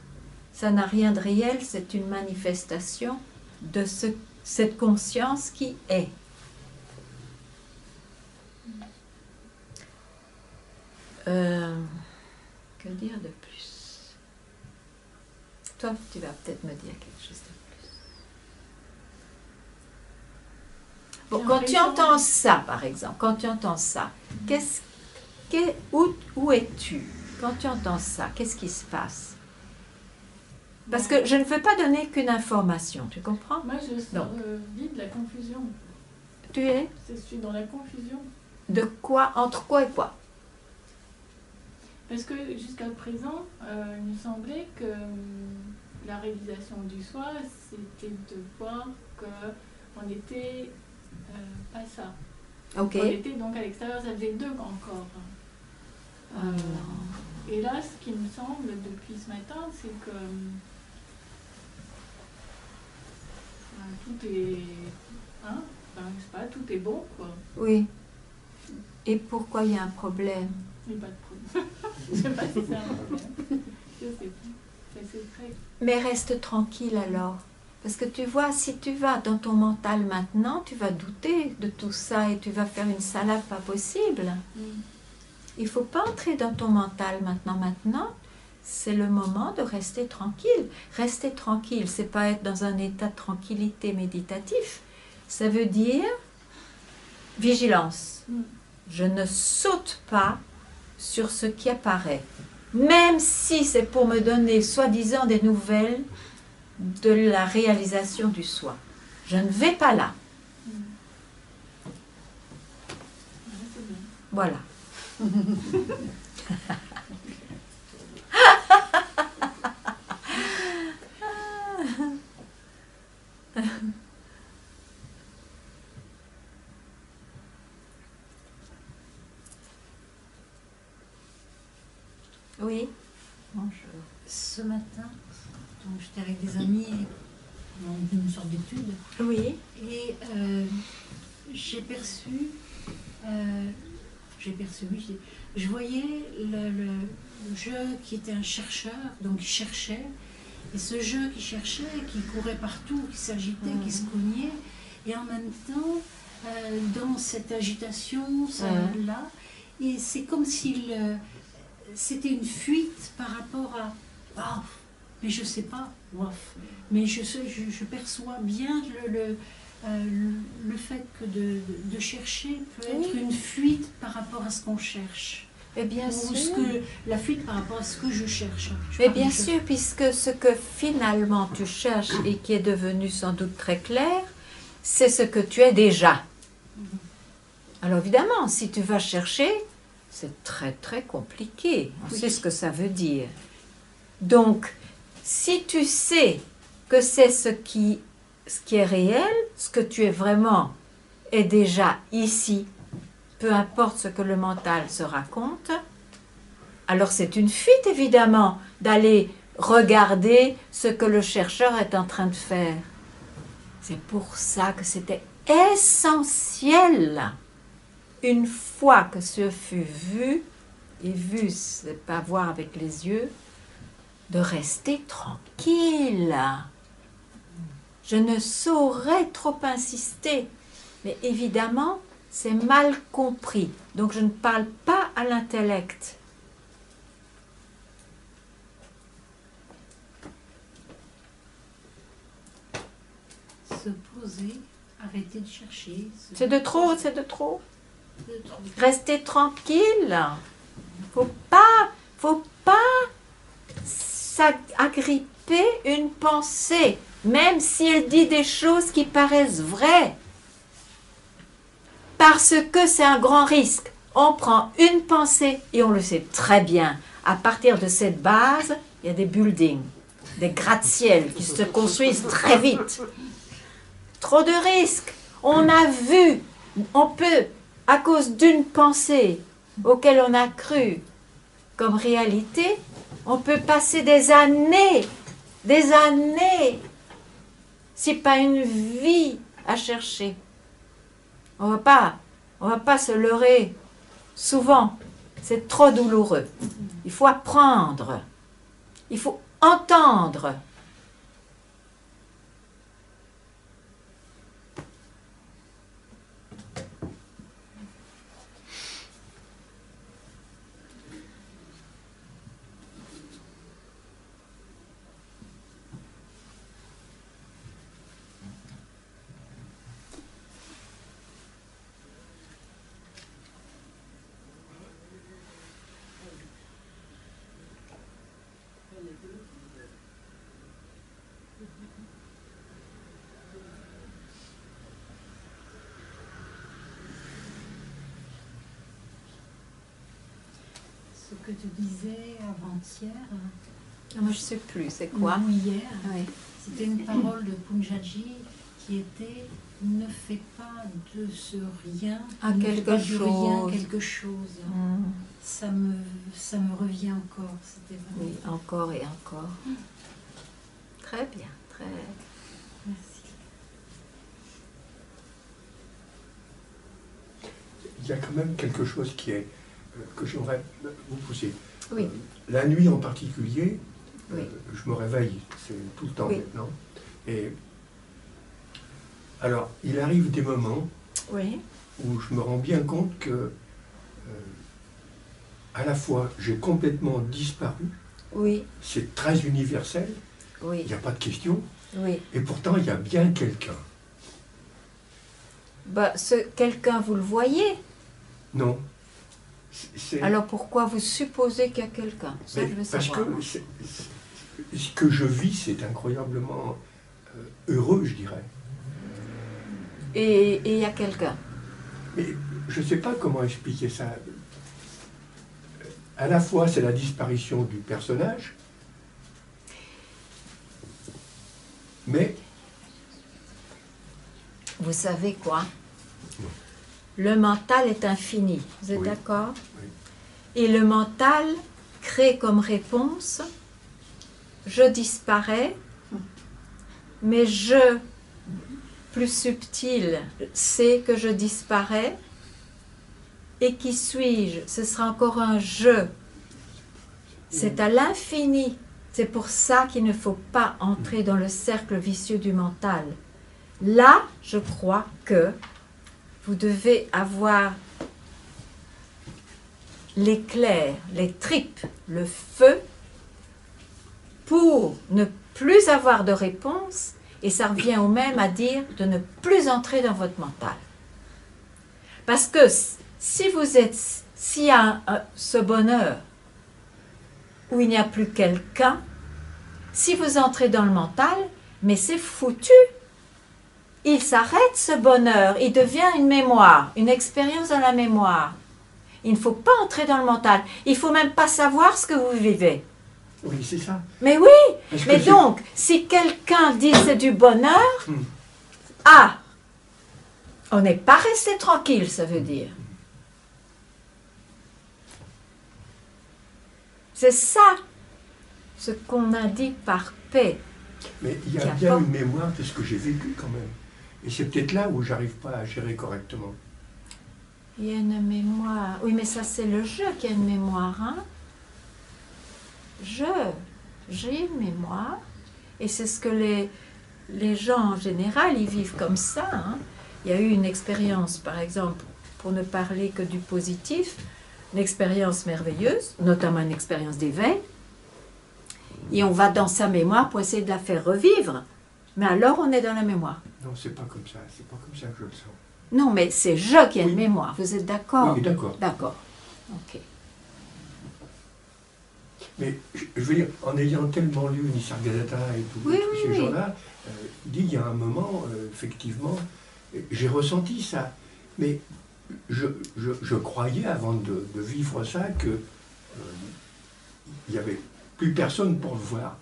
Ça n'a rien de réel, c'est une manifestation de cette conscience qui est. Que dire de plus? Toi, tu vas peut-être me dire quelque chose de plus. Bon, quand tu entends ça, par exemple, quand tu entends ça, où es-tu? Quand tu entends ça, qu'est-ce qui se passe? Parce que je ne veux pas donner qu'une information, tu comprends? Moi, je vis de la confusion. Tu es? Je suis dans la confusion. De quoi? Entre quoi et quoi? Parce que jusqu'à présent, il me semblait que la réalisation du soi, c'était de voir qu'on n'était pas ça. Ok. On était donc à l'extérieur, ça faisait deux encore. Et là, ce qui me semble depuis ce matin, c'est que tout est... Hein, enfin, je sais pas, tout est bon, quoi. Oui. Et pourquoi il y a un problème? Il n'y a pas de problème. Je sais pas si c'est un problème. Je sais pas. C'est très... Mais reste tranquille alors. Parce que tu vois, si tu vas dans ton mental maintenant, tu vas douter de tout ça et tu vas faire une salade pas possible. Il ne faut pas entrer dans ton mental maintenant. Maintenant, c'est le moment de rester tranquille. Rester tranquille, c'est pas être dans un état de tranquillité méditatif. Ça veut dire vigilance. Je ne saute pas sur ce qui apparaît. Même si c'est pour me donner soi-disant des nouvelles de la réalisation du soi. Je ne vais pas là. Voilà. Oui. Bonjour. Ce matin, donc j'étais avec des amis dans une sorte d'étude. Oui. Et j'ai perçu, oui, je voyais le jeu qui était un chercheur, donc il cherchait, et ce jeu qui cherchait, qui courait partout, qui s'agitait, qui se cognait, et en même temps, dans cette agitation, là, et c'est comme s'il... c'était une fuite par rapport à... Oh, mais je sais pas, mais je perçois bien le fait que de chercher peut être une fuite par rapport à ce qu'on cherche. Et bien sûr. La fuite par rapport à ce que je cherche. Mais bien sûr, puisque ce que finalement tu cherches et qui est devenu sans doute très clair, c'est ce que tu es déjà. Alors évidemment, si tu vas chercher, c'est très très compliqué. On sait ce que ça veut dire. Donc, si tu sais que c'est ce qui est réel, ce que tu es vraiment est déjà ici, peu importe ce que le mental se raconte, alors c'est une fuite évidemment d'aller regarder ce que le chercheur est en train de faire. C'est pour ça que c'était essentiel, une fois que ce fut vu, et vu, c'est pas voir avec les yeux, de rester tranquille. Je ne saurais trop insister, mais évidemment, c'est mal compris. Donc je ne parle pas à l'intellect. Se poser, arrêter de chercher. C'est de trop, c'est de trop. Restez tranquille. Faut pas s'agripper une pensée, même si elle dit des choses qui paraissent vraies. Parce que c'est un grand risque. On prend une pensée et on le sait très bien. À partir de cette base, il y a des buildings, des gratte-ciel qui se construisent très vite. Trop de risques. On a vu, on peut, à cause d'une pensée auquel on a cru comme réalité, on peut passer des années, si pas une vie à chercher. On va pas se leurrer. Souvent, c'est trop douloureux. Il faut apprendre. Il faut entendre. ce que tu disais avant-hier. Moi, je ne sais plus, c'est quoi? Ou hier. Oui. C'était une parole de Punjaji qui était « Ne fais pas de ce rien quelque chose. Rien quelque chose. Ça me revient encore. C'était vraiment... Oui, encore et encore. Très bien, très... Merci. Il y a quand même quelque chose qui est, que j'aimerais vous poser. Oui. La nuit en particulier, oui. Je me réveille, c'est tout le temps oui. maintenant. Et alors, il arrive des moments oui. où je me rends bien compte que, à la fois, j'ai complètement disparu. Oui. C'est très universel. Oui. Il n'y a pas de question. Oui. Et pourtant, il y a bien quelqu'un. Bah, quelqu'un, vous le voyez? Non. Alors pourquoi vous supposez qu'il y a quelqu'un? Ça, je veux savoir. Parce que ce que je vis, c'est incroyablement heureux, je dirais. Et il y a quelqu'un? Mais je ne sais pas comment expliquer ça. À la fois, c'est la disparition du personnage, mais... Vous savez quoi? Le mental est infini, vous êtes d'accord? Oui. Et le mental crée comme réponse, je disparais, mais je, plus subtil, sais que je disparais, et qui suis-je? Ce sera encore un je. C'est à l'infini. C'est pour ça qu'il ne faut pas entrer dans le cercle vicieux du mental. Là, je crois que vous devez avoir l'éclair, les tripes, le feu pour ne plus avoir de réponse, et ça revient au même à dire de ne plus entrer dans votre mental. Parce que s'il y a ce bonheur où il n'y a plus quelqu'un, si vous entrez dans le mental, mais c'est foutu. Il s'arrête ce bonheur, il devient une mémoire, une expérience dans la mémoire. Il ne faut pas entrer dans le mental. Il ne faut même pas savoir ce que vous vivez. Oui, c'est ça. Mais oui, mais donc, si quelqu'un dit c'est du bonheur, on n'est pas resté tranquille, ça veut dire. C'est ça, ce qu'on indique par paix. Mais il y a bien une mémoire de ce que j'ai vécu quand même. Et c'est peut-être là où j'arrive pas à gérer correctement. Il y a une mémoire. Oui, mais ça, c'est le jeu qui a une mémoire. Hein? J'ai une mémoire. Et c'est ce que les gens en général, ils vivent comme ça. Hein? Il y a eu une expérience, par exemple, pour ne parler que du positif, une expérience merveilleuse, notamment une expérience d'éveil. Et on va dans sa mémoire pour essayer de la faire revivre. Mais alors, on est dans la mémoire. Non, c'est pas comme ça. C'est pas comme ça que je le sens. Non, mais c'est je qui ai une mémoire. Vous êtes d'accord? Oui, d'accord. D'accord. Ok. Mais je veux dire, en ayant tellement lu Nisargadatta et tous ces gens-là, il dit il y a un moment, effectivement, j'ai ressenti ça. Mais je croyais, avant de vivre ça, que il n'y avait plus personne pour le voir.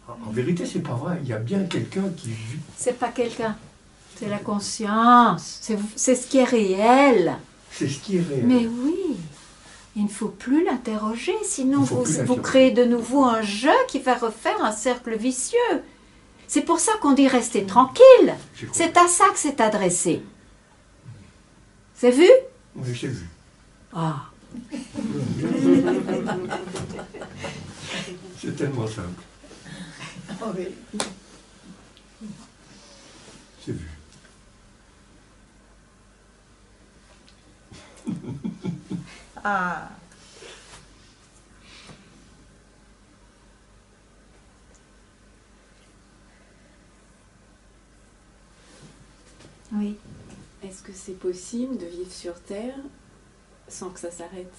En vérité, c'est pas vrai. Il y a bien quelqu'un qui vit. C'est pas quelqu'un. C'est la conscience. C'est ce qui est réel. C'est ce qui est réel. Mais oui. Il ne faut plus l'interroger. Sinon, vous créez de nouveau un jeu qui va refaire un cercle vicieux. C'est pour ça qu'on dit rester tranquille. C'est à ça que c'est adressé. C'est vu? Oui, j'ai vu. Ah. C'est tellement simple. Oh oui. C'est vu. Ah. Oui. Est-ce que c'est possible de vivre sur Terre sans que ça s'arrête?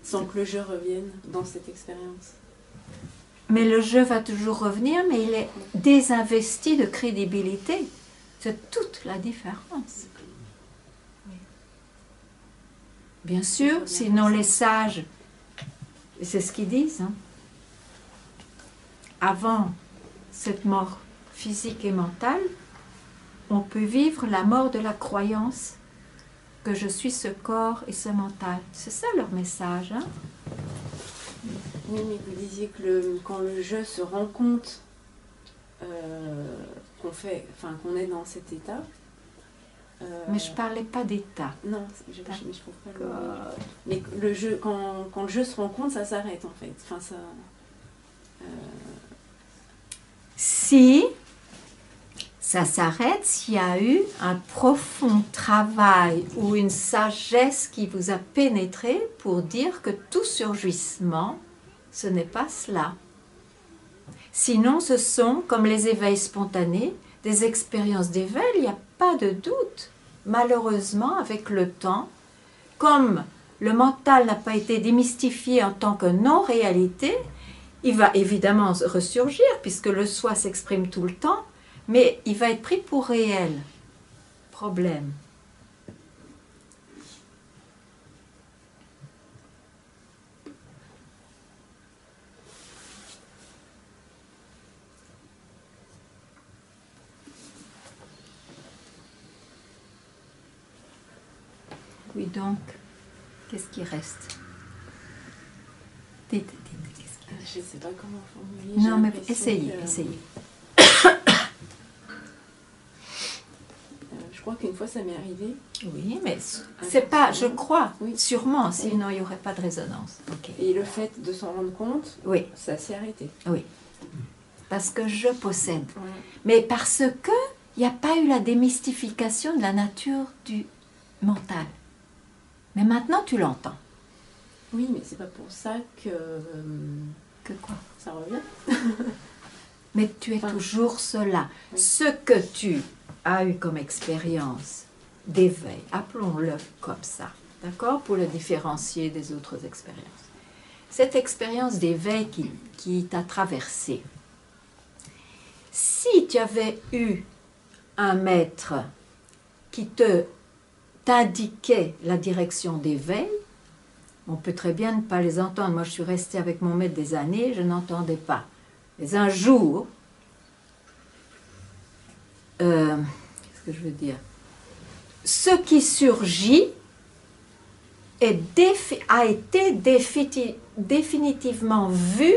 Sans que le jeu revienne dans cette expérience? Mais le jeu va toujours revenir, mais il est désinvesti de crédibilité. C'est toute la différence. Bien sûr, sinon les sages, Et c'est ce qu'ils disent. Hein. Avant cette mort physique et mentale, on peut vivre la mort de la croyance que je suis ce corps et ce mental. C'est ça leur message. Hein? Oui, mais vous disiez que quand le je se rend compte qu'on est dans cet état. Mais je parlais pas d'état. Non, je trouve pas le mot. Mais le jeu, quand le jeu se rend compte, ça s'arrête en fait. Enfin, ça. Si ça s'arrête, s'il y a eu un profond travail ou une sagesse qui vous a pénétré pour dire que tout surjouissement, ce n'est pas cela. Sinon, ce sont, comme les éveils spontanés, des expériences d'éveil, il n'y a pas de doute. Malheureusement, avec le temps, comme le mental n'a pas été démystifié en tant que non-réalité, il va évidemment ressurgir, puisque le soi s'exprime tout le temps, mais il va être pris pour réel. Problème. Oui, donc, qu'est-ce qui reste? Dites, qu'est-ce qui reste? Je ne sais pas comment formuler. Non, mais essayez. Je crois qu'une fois, ça m'est arrivé. Oui, mais c'est pas, je crois, oui. Sûrement, sinon il n'y aurait pas de résonance. Okay. Et le fait de s'en rendre compte, oui. Ça s'est arrêté. Oui, parce que je possède. Ouais. Mais parce que il n'y a pas eu la démystification de la nature du mental. Mais maintenant, tu l'entends. Oui, mais c'est pas pour ça que... Que quoi? Ça revient. Mais tu es toujours cela. Oui. Ce que tu as eu comme expérience d'éveil, appelons-le comme ça, d'accord? Pour le différencier des autres expériences. Cette expérience d'éveil qui t'a traversé, si tu avais eu un maître qui t'indiquait la direction d'éveil, on peut très bien ne pas les entendre. Moi, je suis restée avec mon maître des années, je n'entendais pas. Mais un jour, qu'est-ce que je veux dire? Ce qui surgit a été définitivement vu,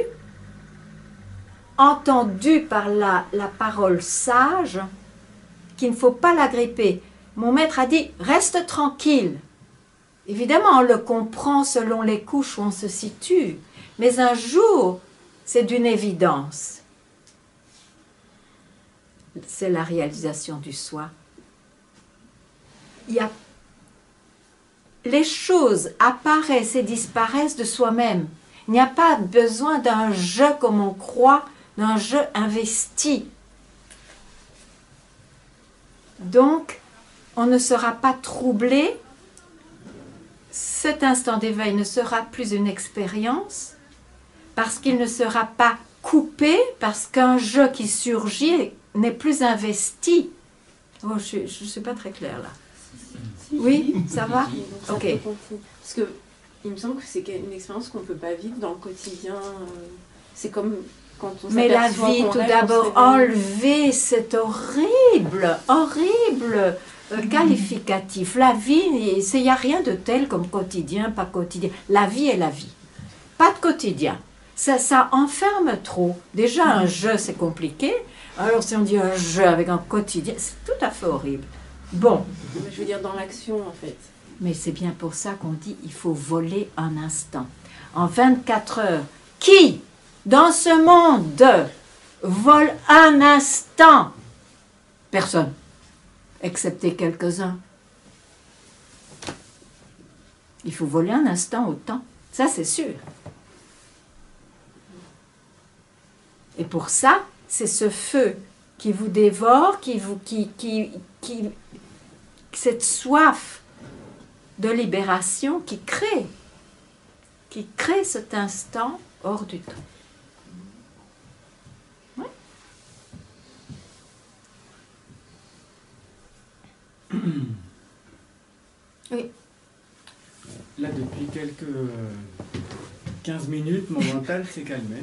entendu par la parole sage, qu'il ne faut pas l'agripper. Mon maître a dit, reste tranquille. Évidemment, on le comprend selon les couches où on se situe, mais un jour, c'est d'une évidence. C'est la réalisation du soi. Les choses apparaissent et disparaissent de soi-même. Il n'y a pas besoin d'un je comme on croit, d'un je investi. Donc, on ne sera pas troublé. Cet instant d'éveil ne sera plus une expérience parce qu'il ne sera pas coupé, parce qu'un je qui surgit n'est plus investi. Oh, je ne suis pas très claire là. Oui, ça va? Ok. Parce que il me semble que c'est une expérience qu'on ne peut pas vivre dans le quotidien. C'est comme quand on mais la vie, tout d'abord, enlever, c'est horrible, horrible qualificatif. La vie, il n'y a rien de tel comme quotidien, pas quotidien. La vie est la vie. Pas de quotidien. Ça enferme trop. Déjà, un je, c'est compliqué. Alors, si on dit un je avec un quotidien, c'est tout à fait horrible. Bon. Je veux dire dans l'action, en fait. Mais c'est bien pour ça qu'on dit il faut voler un instant. En 24 heures, qui, dans ce monde, vole un instant? Personne, excepté quelques-uns. Il faut voler un instant au temps. Ça, c'est sûr. Et pour ça, c'est ce feu qui vous dévore, cette soif de libération qui crée cet instant hors du temps. Oui. Oui. Là, depuis quelques 15 minutes, mon mental s'est calmé.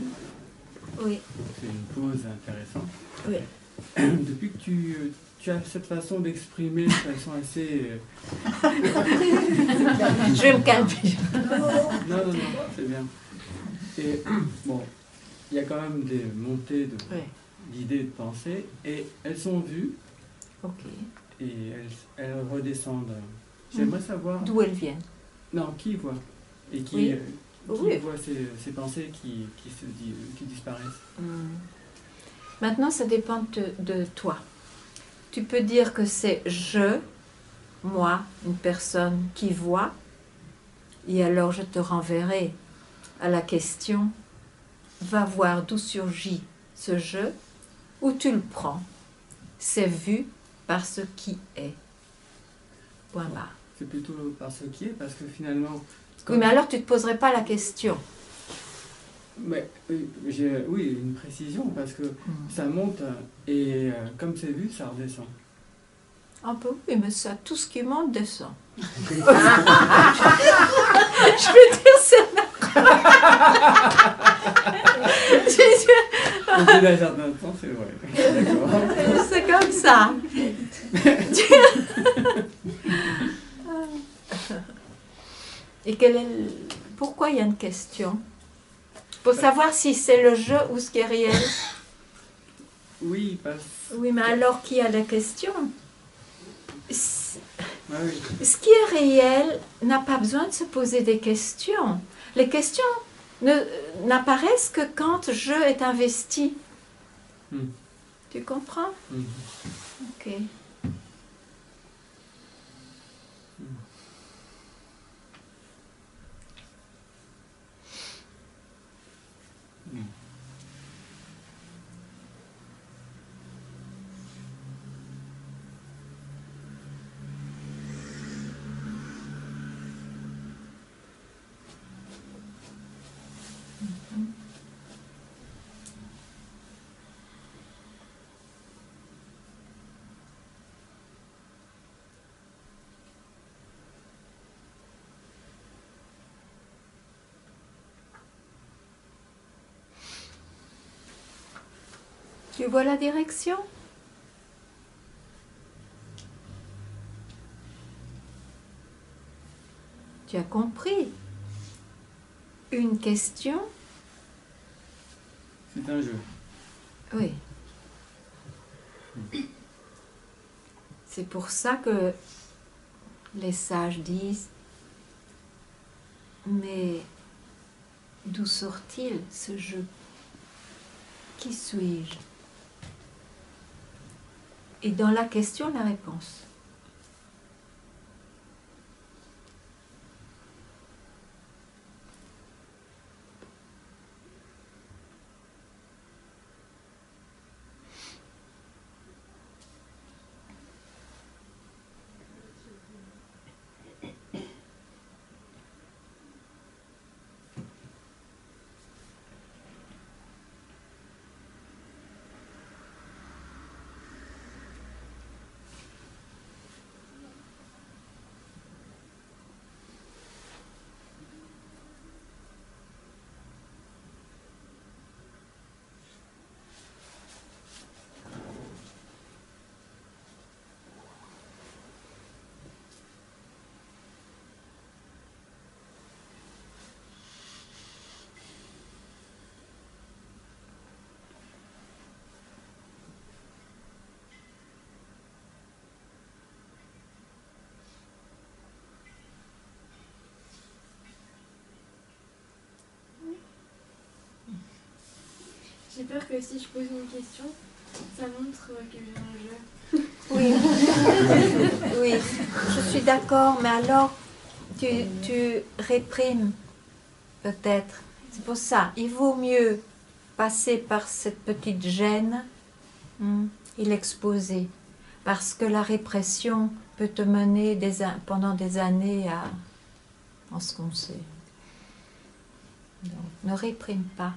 Oui. C'est une pause intéressante. Oui. Depuis que tu as cette façon d'exprimer de façon assez... Je vais me calmer. Non, c'est bien. Et bon, il y a quand même des montées d'idées, de pensées, et elles sont vues. Ok. Et elles redescendent. J'aimerais savoir... D'où elles viennent. Non, qui voit. Et qui voit ces pensées qui disparaissent. Maintenant, ça dépend de toi. Tu peux dire que c'est moi, une personne qui voit, et alors je te renverrai à la question, va voir d'où surgit ce je, ou tu le prends. C'est vu par ce qui est. Point barre. C'est plutôt par ce qui est, parce que finalement... Oui, mais alors tu ne te poserais pas la question. Mais, oui, une précision, parce que ça monte, et comme c'est vu, ça redescend. Un peu, oui, mais ça, tout ce qui monte descend. Je veux dire, c'est... Au bout d'un certain temps, c'est vrai. C'est comme ça. Et pourquoi il y a une question? Pour savoir si c'est le jeu ou ce qui est réel. Oui, oui, mais alors qui a la question? Ce qui est réel n'a pas besoin de se poser des questions. Les questions n'apparaissent que quand je est investi. Tu comprends? Ok. Tu vois la direction? Tu as compris? Une question? C'est un jeu. Oui. C'est pour ça que les sages disent, mais d'où sort-il ce jeu? Qui suis-je? Et dans la question, la réponse. J'ai peur que si je pose une question, ça montre que j'ai un jeu. Oui, oui, je suis d'accord, mais alors tu réprimes peut-être. C'est pour ça, il vaut mieux passer par cette petite gêne et l'exposer, parce que la répression peut te mener pendant des années à enfoncer. Donc, ne réprime pas.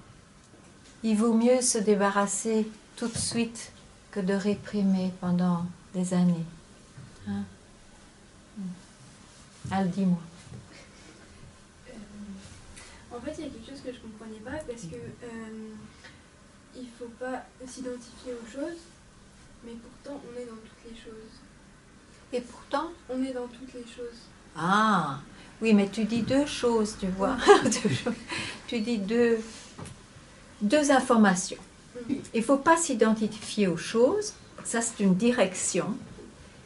Il vaut mieux se débarrasser tout de suite que de réprimer pendant des années. Hein? En En fait, il y a quelque chose que je ne comprenais pas parce que il ne faut pas s'identifier aux choses, mais pourtant on est dans toutes les choses. Et pourtant on est dans toutes les choses. Ah, oui, mais tu dis deux choses, tu vois. Tu dis deux informations. Il ne faut pas s'identifier aux choses, ça c'est une direction.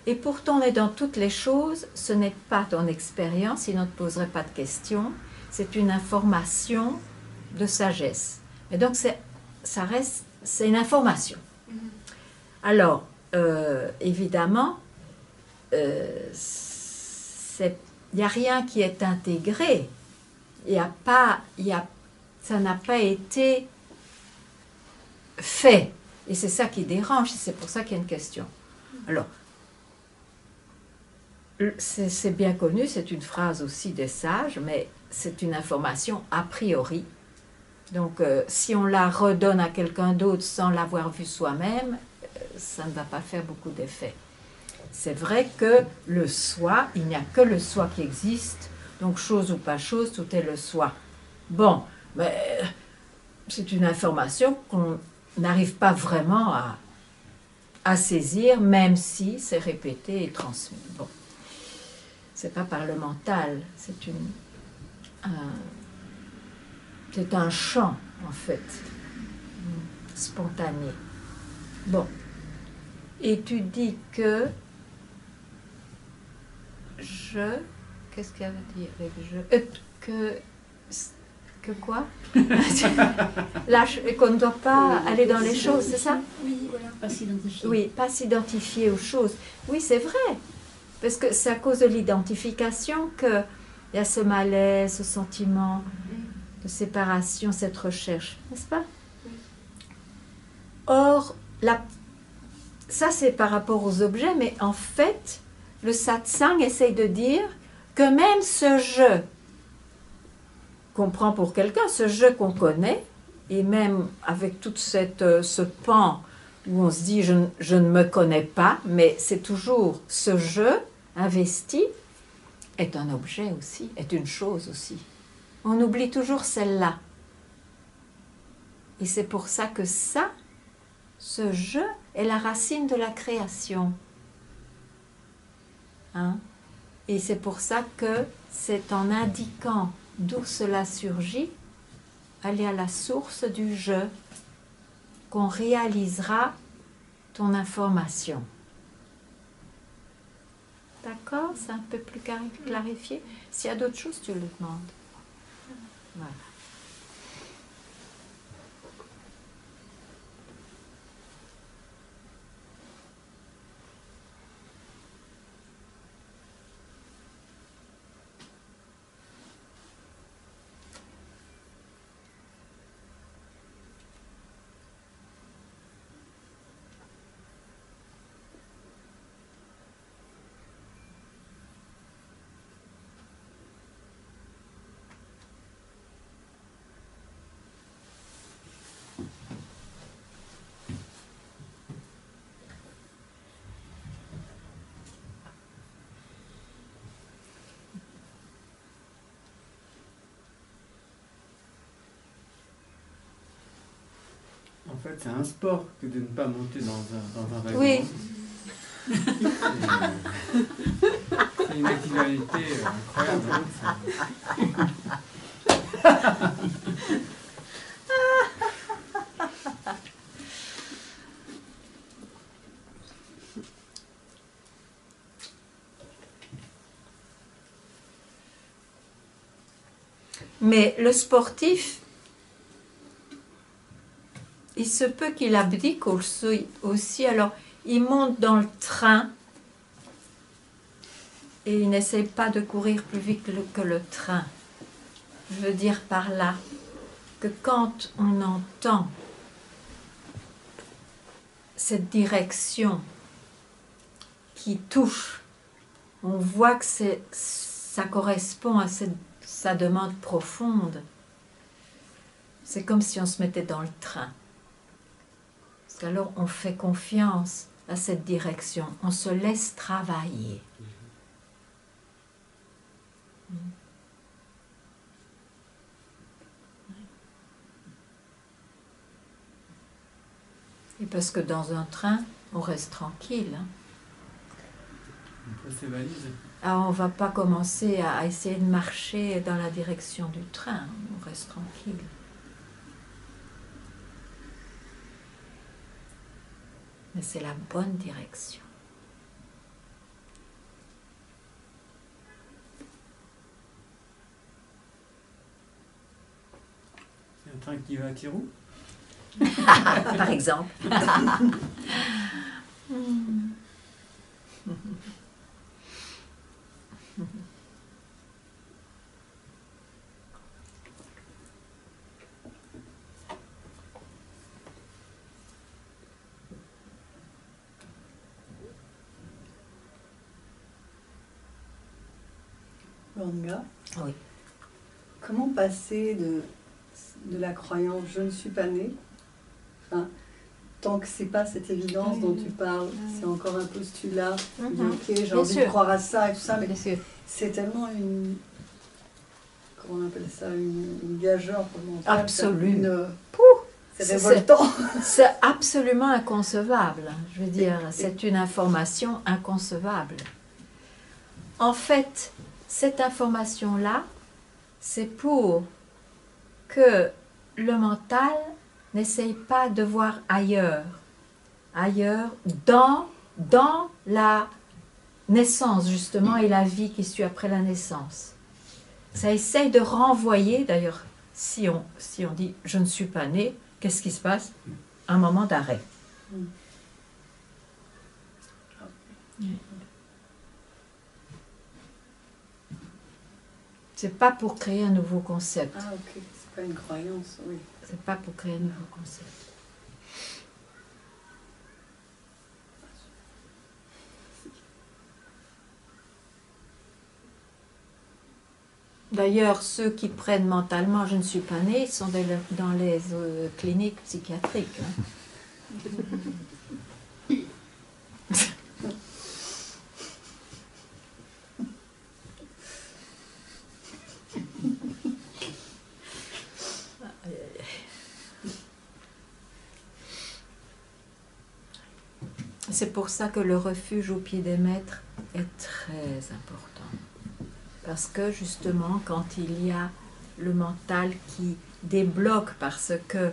Et pourtant on est dans toutes les choses, ce n'est pas ton expérience, sinon on ne te poserait pas de questions. C'est une information de sagesse. Et donc ça reste, c'est une information. Alors, évidemment, il n'y a rien qui est intégré. Ça n'a pas été fait. Et c'est ça qui dérange, c'est pour ça qu'il y a une question. Alors, c'est bien connu, c'est une phrase aussi des sages, mais c'est une information a priori. Donc, si on la redonne à quelqu'un d'autre sans l'avoir vue soi-même, ça ne va pas faire beaucoup d'effet. C'est vrai que le soi, il n'y a que le soi qui existe, donc chose ou pas chose, tout est le soi. Bon, mais c'est une information qu'on n'arrive pas vraiment à saisir, même si c'est répété et transmis. Bon, c'est pas par le mental, c'est un chant, en fait, spontané. Bon, et tu dis que qu'est-ce qu'il y a à dire avec que quoi? Là, qu'on ne doit pas aller dans les choses, c'est ça? Oui, voilà, pas s'identifier. Oui, pas s'identifier aux choses. Oui, c'est vrai, parce que c'est à cause de l'identification qu'il y a ce malaise, ce sentiment de séparation, cette recherche, n'est-ce pas? Or, ça c'est par rapport aux objets, mais en fait, le satsang essaye de dire que même ce jeu qu'on prend pour quelqu'un, ce jeu qu'on connaît, et même avec toute ce pan où on se dit je ne me connais pas, mais c'est toujours ce jeu investi est un objet aussi, est une chose aussi. On oublie toujours celle-là. Et c'est pour ça que ce jeu est la racine de la création. Hein? Et c'est pour ça que c'est en indiquant d'où cela surgit, aller à la source du jeu, qu'on réalisera ton information. D'accord? C'est un peu plus clarifié. S'il y a d'autres choses, tu le demandes. Voilà. En fait, c'est un sport que de ne pas monter dans un wagon. Oui. C'est une activité incroyable. Mais le sportif, il se peut qu'il abdique aussi. Alors, il monte dans le train et il n'essaye pas de courir plus vite que le train. Je veux dire par là que quand on entend cette direction qui touche, on voit que ça correspond à sa demande profonde. C'est comme si on se mettait dans le train. Parce qu'alors on fait confiance à cette direction, on se laisse travailler. Et parce que dans un train, on reste tranquille. Hein. On pose ses valises. Alors, on ne va pas commencer à essayer de marcher dans la direction du train. On reste tranquille. Mais c'est la bonne direction. C'est un train qui va à Tirou? Par exemple. Langa, oui. Comment passer de la croyance « je ne suis pas né », enfin, tant que c'est pas cette évidence dont tu parles, c'est encore un postulat, ok, j'ai envie de croire à ça et tout ça, mais c'est tellement une, comment on appelle ça, une gageure mentale. Absolument. C'est révoltant. C'est absolument inconcevable. Je veux dire, c'est une information inconcevable. En fait, cette information-là, c'est pour que le mental n'essaye pas de voir ailleurs dans la naissance justement et la vie qui suit après la naissance. Ça essaye de renvoyer, d'ailleurs, si on dit « je ne suis pas né », qu'est-ce qui se passe? Un moment d'arrêt. C'est pas pour créer un nouveau concept. Ah ok, c'est pas une croyance, oui. C'est pas pour créer un nouveau concept. D'ailleurs, ceux qui prennent mentalement « je ne suis pas né » sont dans les cliniques psychiatriques. Hein. C'est pour ça que le refuge au pied des maîtres est très important. Parce que justement, quand il y a le mental qui débloque parce que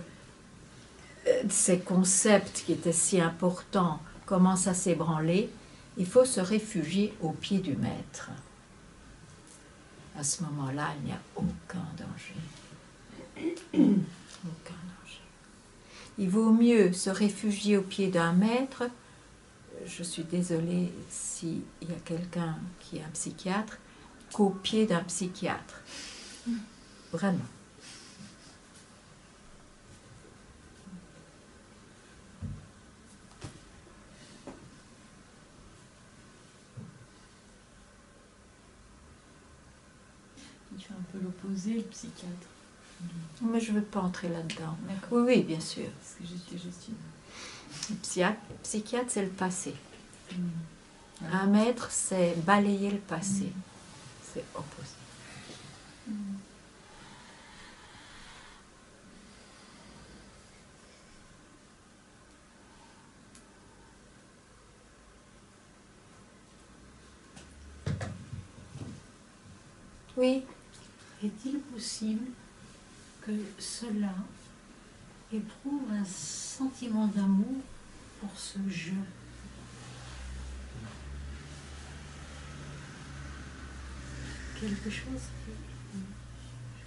ces concepts qui étaient si importants commencent à s'ébranler, il faut se réfugier au pied du maître. À ce moment-là, il n'y a aucun danger. Aucun danger. Il vaut mieux se réfugier au pied d'un maître. Je suis désolée s'il y a quelqu'un qui est un psychiatre, qu'au pied d'un psychiatre. Vraiment. Tu fais un peu l'opposé, le psychiatre. Mais je ne veux pas entrer là-dedans. Oui, oui, bien sûr. Parce que j'étais juste une... Le psychiatre, c'est le passé. Un maître, c'est balayer le passé. C'est opposé. Oui. Est-il possible que cela éprouve un sentiment d'amour pour ce jeu? Quelque chose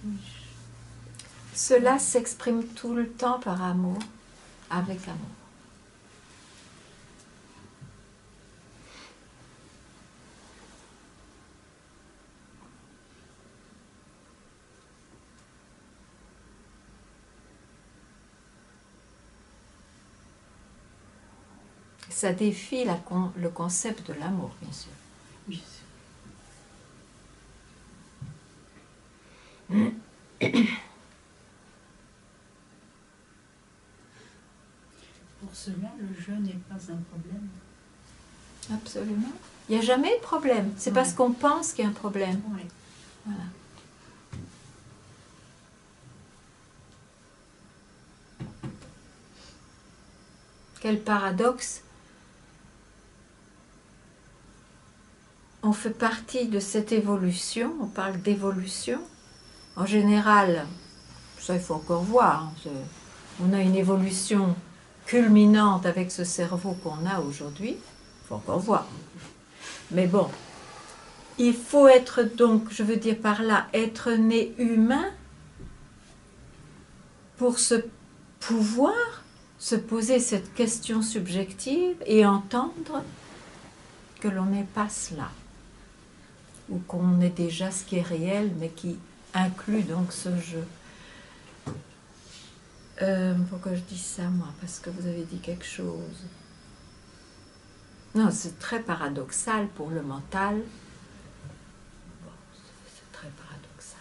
qui... Cela s'exprime tout le temps par amour, avec amour. Ça défie le concept de l'amour, bien sûr. Bien sûr. Pour cela, le jeu n'est pas un problème. Absolument. Il n'y a jamais de problème. C'est parce qu'on pense qu'il y a un problème. Oui. Voilà. Quel paradoxe. On fait partie de cette évolution, on parle d'évolution. En général, ça il faut encore voir, hein, on a une évolution culminante avec ce cerveau qu'on a aujourd'hui, il faut encore voir. Mais bon, il faut être donc, je veux dire par là, être né humain pour pouvoir se poser cette question subjective et entendre que l'on n'est pas cela, ou qu'on est déjà ce qui est réel, mais qui inclut donc ce jeu. Pourquoi je dis ça, moi? Parce que vous avez dit quelque chose. Non, c'est très paradoxal pour le mental. Bon, c'est très paradoxal.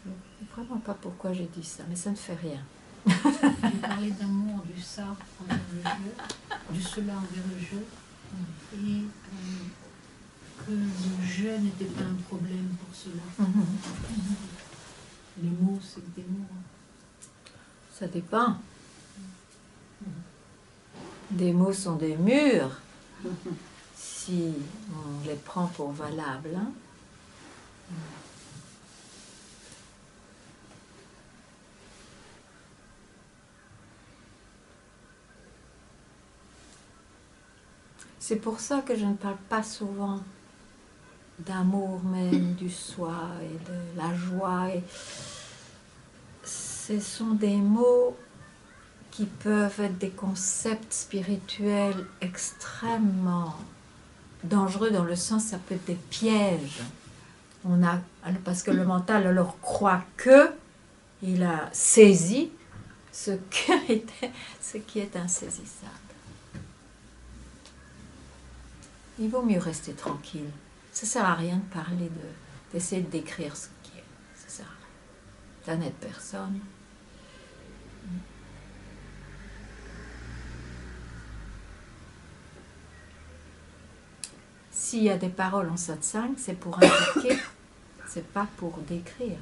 Je ne sais vraiment pas pourquoi j'ai dit ça, mais ça ne fait rien. J'ai parlé d'amour, du ça envers le jeu, du cela envers le jeu, et que le jeu n'était pas un problème pour cela. Les mots, c'est des mots. Ça dépend. Des mots sont des murs, si on les prend pour valables. Hein. C'est pour ça que je ne parle pas souvent d'amour même, du soi et de la joie. Ce sont des mots qui peuvent être des concepts spirituels extrêmement dangereux, dans le sens ça peut être des pièges. Parce que le mental alors croit que il a saisi ce qui est insaisissable. Il vaut mieux rester tranquille. Ça ne sert à rien de parler, d'essayer de décrire ce qui est. Ça ne sert à rien. Ça n'aide personne. S'il y a des paroles en satsang, c'est pour indiquer, c'est pas pour décrire.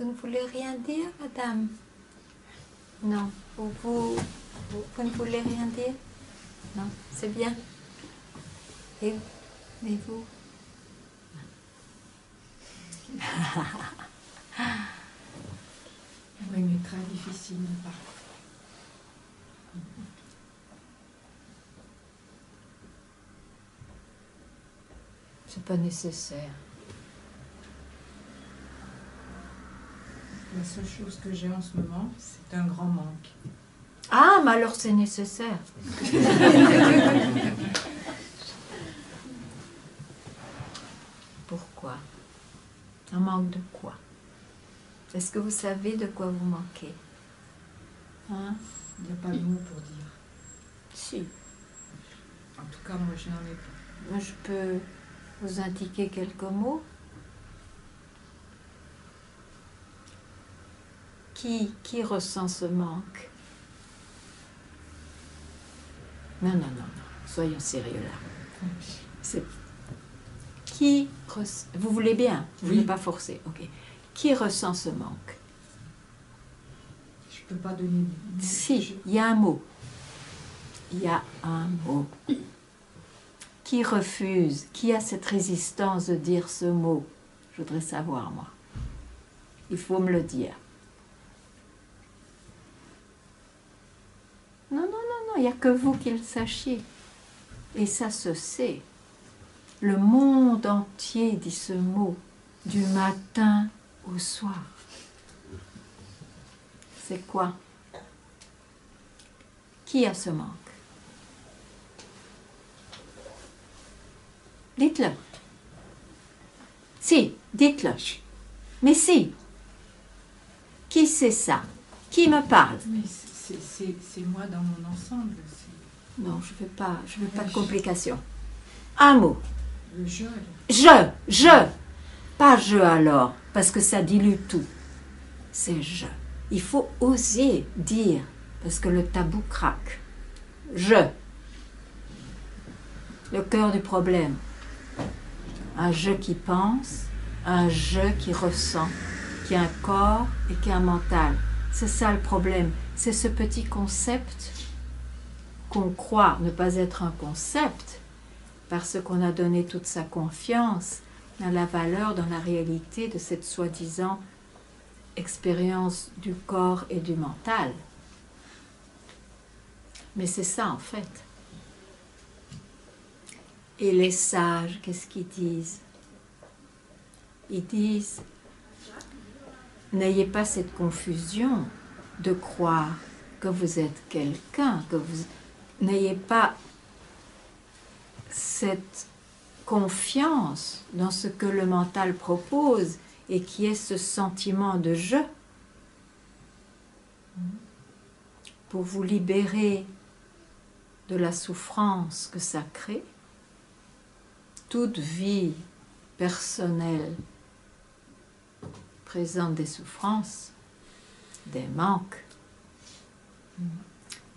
Vous ne voulez rien dire, madame? Non. Vous ne voulez rien dire? Non, c'est bien. Et vous? Oui, mais très difficile de parler. C'est pas nécessaire. La seule chose que j'ai en ce moment, c'est un grand manque. Ah, mais alors c'est nécessaire. Pourquoi? Un manque de quoi? Est-ce que vous savez de quoi vous manquez? Hein? Il n'y a pas de mots pour dire. Si. En tout cas, moi, je n'en ai pas. Moi, je peux vous indiquer quelques mots. Qui ressent ce manque? Non, soyons sérieux là. Vous voulez bien? Vous ne voulez pas forcer? Ok. Qui ressent ce manque? Je ne peux pas donner... Si, il y a un mot. Il y a un mot. Qui refuse? Qui a cette résistance de dire ce mot? Je voudrais savoir, moi. Il faut me le dire. Non, il n'y a que vous qui le sachiez. Et ça se sait. Le monde entier dit ce mot, du matin au soir. C'est quoi? Qui a ce manque? Dites-le. Si, dites-le. Mais si. Qui c'est ça? Qui me parle? Mais c'est moi dans mon ensemble. Non, je veux pas de complications. Un mot. Le je. Je. Pas je alors, parce que ça dilue tout. C'est je. Il faut oser dire, parce que le tabou craque. Je. Le cœur du problème. Un je qui pense, un je qui ressent, qui a un corps et qui a un mental. C'est ça le problème. C'est ce petit concept qu'on croit ne pas être un concept parce qu'on a donné toute sa confiance dans la valeur, dans la réalité de cette soi-disant expérience du corps et du mental. Mais c'est ça en fait. Et les sages, qu'est-ce qu'ils disent? Ils disent, n'ayez pas cette confusion de croire que vous êtes quelqu'un, que vous n'ayez pas cette confiance dans ce que le mental propose et qui est ce sentiment de je. Pour vous libérer de la souffrance que ça crée, toute vie personnelle présente des souffrances, des manques.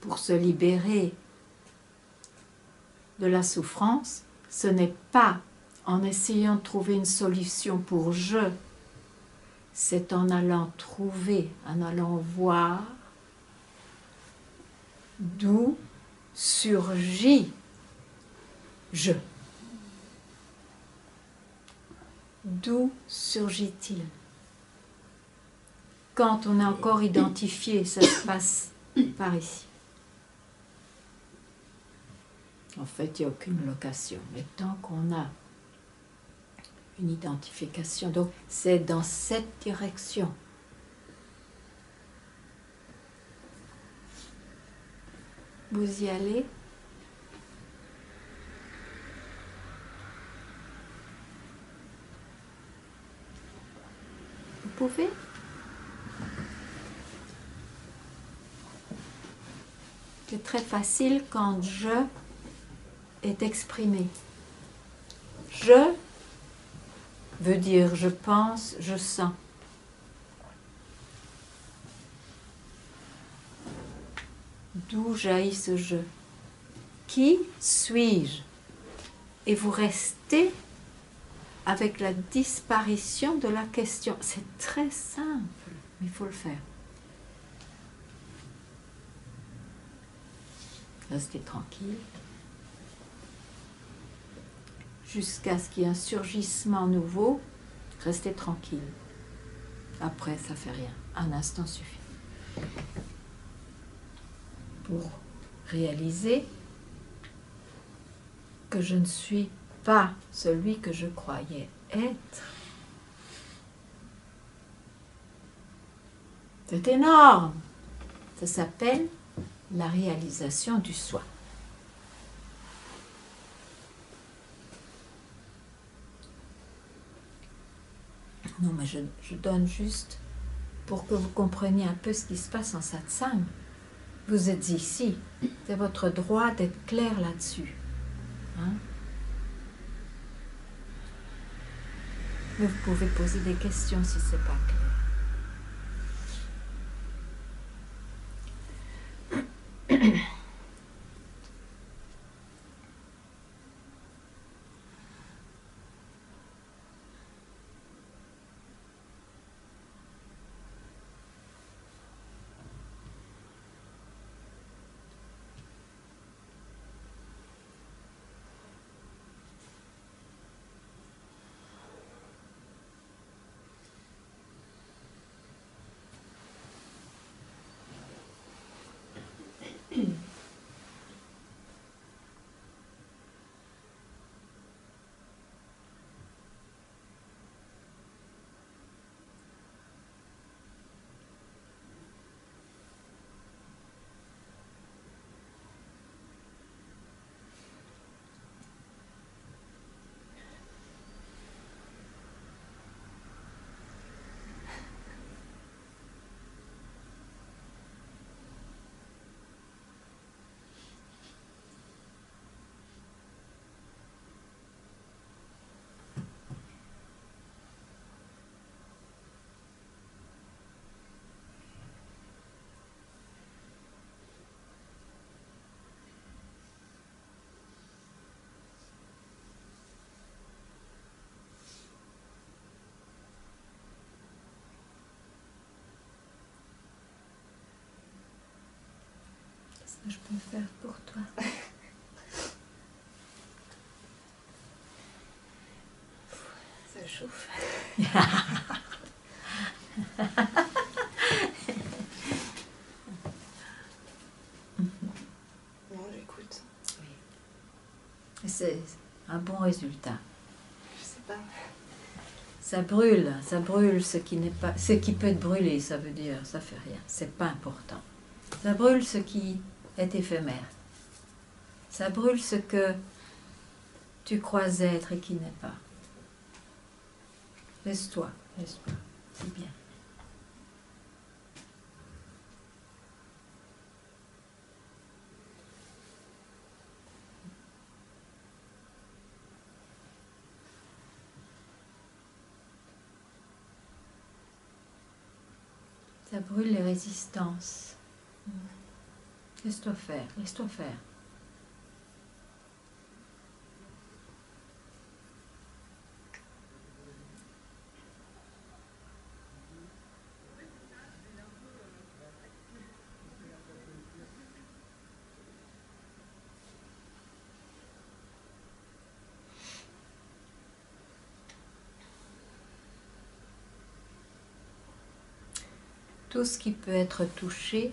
Pour se libérer de la souffrance, ce n'est pas en essayant de trouver une solution pour je, c'est en allant trouver, en allant voir d'où surgit je. D'où surgit-il? Quand on a encore identifié, ça se passe par ici. En fait, il n'y a aucune location. Mais tant qu'on a une identification, donc c'est dans cette direction. Vous y allez? Vous pouvez? C'est très facile quand je est exprimé. Je veut dire je pense, je sens. D'où jaillit ce je? Qui suis-je? Et vous restez avec la disparition de la question. C'est très simple, mais il faut le faire. Restez tranquille. Jusqu'à ce qu'il y ait un surgissement nouveau, restez tranquille. Après, ça ne fait rien. Un instant suffit. Pour réaliser que je ne suis pas celui que je croyais être. C'est énorme. Ça s'appelle la réalisation du soi. Non, mais je donne juste pour que vous compreniez un peu ce qui se passe en satsang. Vous êtes ici. C'est votre droit d'être clair là-dessus. Hein? Mais vous pouvez poser des questions si ce n'est pas clair. Qu'est-ce que je peux faire pour toi? Ça chauffe. Non, j'écoute. Oui. C'est un bon résultat. Je sais pas. Ça brûle ce qui n'est pas, ce qui peut être brûlé, ça veut dire, ça fait rien, c'est pas important. Ça brûle ce qui est éphémère. Ça brûle ce que tu crois être et qui n'est pas. Laisse-toi, c'est bien. Ça brûle les résistances. Laisse-toi faire, laisse-toi faire. Tout ce qui peut être touché,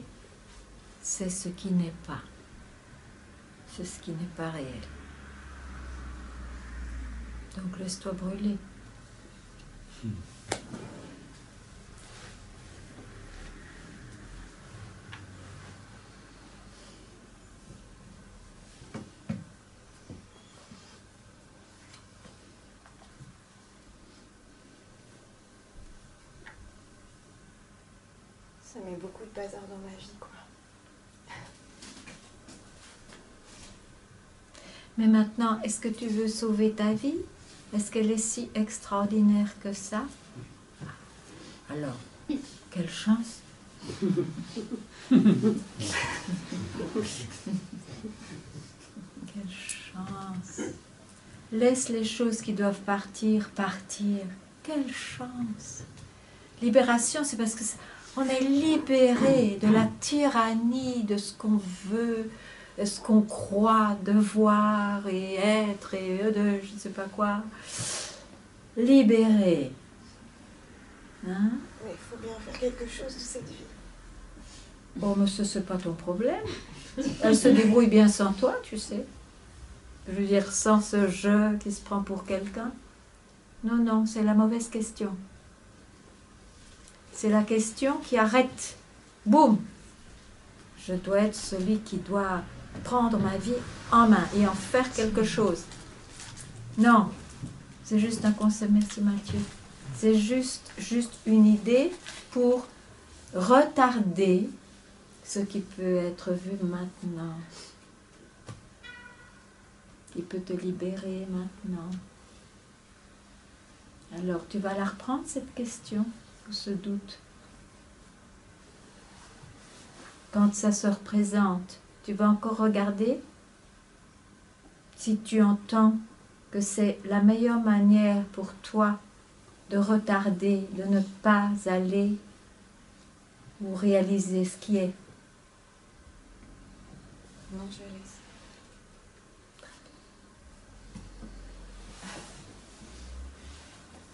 c'est ce qui n'est pas. C'est ce qui n'est pas réel. Donc laisse-toi brûler. Ça met beaucoup de bazar dans ma vie, quoi. Mais maintenant, est-ce que tu veux sauver ta vie? Est-ce qu'elle est si extraordinaire que ça? Alors, quelle chance! Quelle chance! Laisse les choses qui doivent partir, partir. Quelle chance! Libération, c'est parce que on est libéré de la tyrannie de ce qu'on veut, de ce qu'on croit devoir et être et de je ne sais pas quoi. Libéré. Hein? Mais il faut bien faire quelque chose de cette vie. Bon, mais ce n'est pas ton problème. Elle se débrouille bien sans toi, tu sais. Je veux dire, sans ce jeu qui se prend pour quelqu'un. Non, non, c'est la mauvaise question. C'est la question qui arrête. Boum! Je dois être celui qui doit prendre ma vie en main et en faire quelque chose. Non, c'est juste un concept. Merci Mathieu. C'est juste une idée pour retarder ce qui peut être vu maintenant. Qui peut te libérer maintenant. Alors, tu vas la reprendre cette question, ou ce doute. Quand ça se représente, tu vas encore regarder si tu entends que c'est la meilleure manière pour toi de retarder, de ne pas aller ou réaliser ce qui est. Non, je laisse.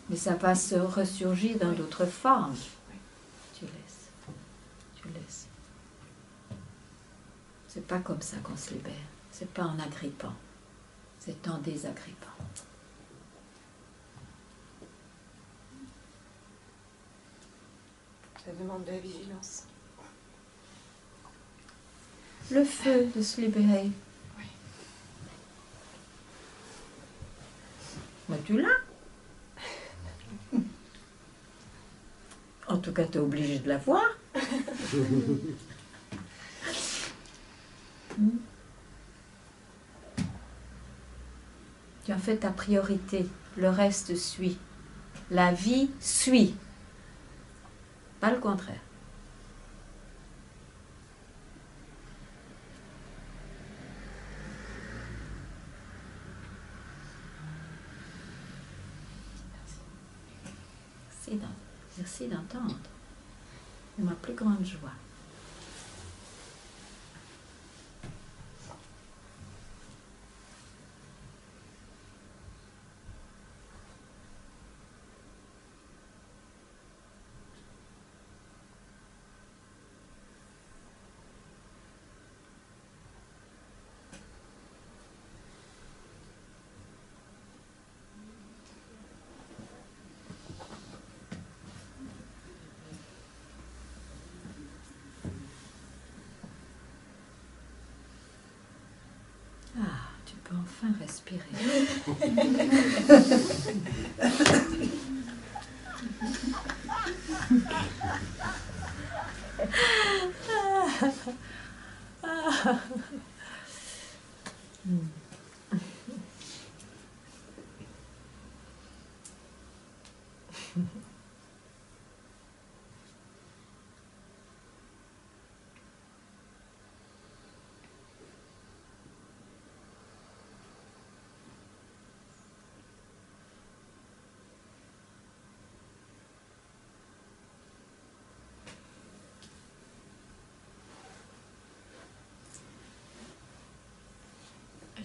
Mais ça va se ressurgir dans d'autres formes. Tu laisses. Tu laisses. C'est pas comme ça qu'on se libère. C'est pas en agrippant. C'est en désagrippant. Ça demande de la vigilance. Le feu de se libérer. Oui. Mais tu l'as. En tout cas, tu es obligé de la voir. Tu as fait ta priorité. Le reste suit. La vie suit. Pas le contraire. Merci d'entendre. C'est ma plus grande joie. Tu peux enfin respirer.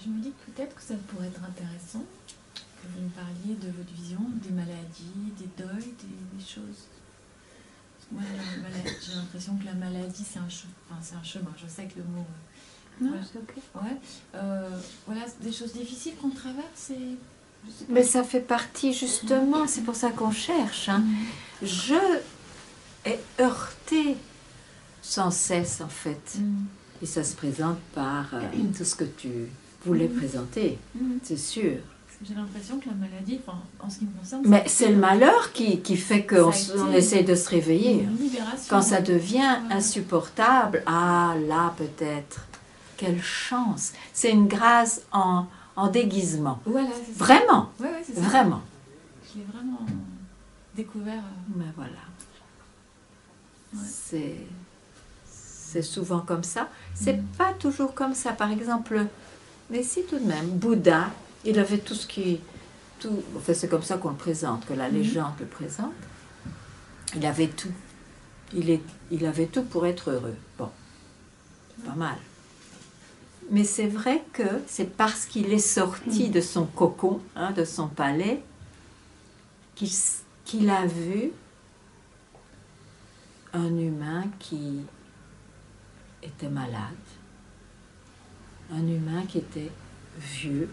Je me dis que peut-être que ça pourrait être intéressant que vous me parliez de votre vision des maladies, des deuils, des choses. Moi, j'ai l'impression que la maladie, c'est un chemin. Je sais que le mot... Non, c'est ok. Ouais. Voilà, des choses difficiles qu'on traverse. Mais ça fait partie, justement, c'est pour ça qu'on cherche. Hein. Je est heurtée sans cesse, en fait. Et ça se présente par tout ce que tu voulais présenter, c'est sûr. J'ai l'impression que la maladie, enfin, en ce qui me concerne... Mais c'est le malheur qui fait qu'on essaie de se réveiller. Quand ça devient insupportable, ah là peut-être, quelle chance. C'est une grâce en déguisement. Voilà, vraiment, ouais, c'est ça. Vraiment. Je l'ai vraiment découvert. Mais voilà. Ouais. C'est souvent comme ça. C'est pas toujours comme ça. Par exemple, mais si tout de même, Bouddha, Il avait tout ce qui... Enfin, c'est comme ça qu'on le présente, que la légende le présente. Il avait tout. Il avait tout pour être heureux. Bon, c'est pas mal. Mais c'est vrai que c'est parce qu'il est sorti de son cocon, hein, de son palais, qu'il a vu un humain qui était malade, un humain qui était vieux,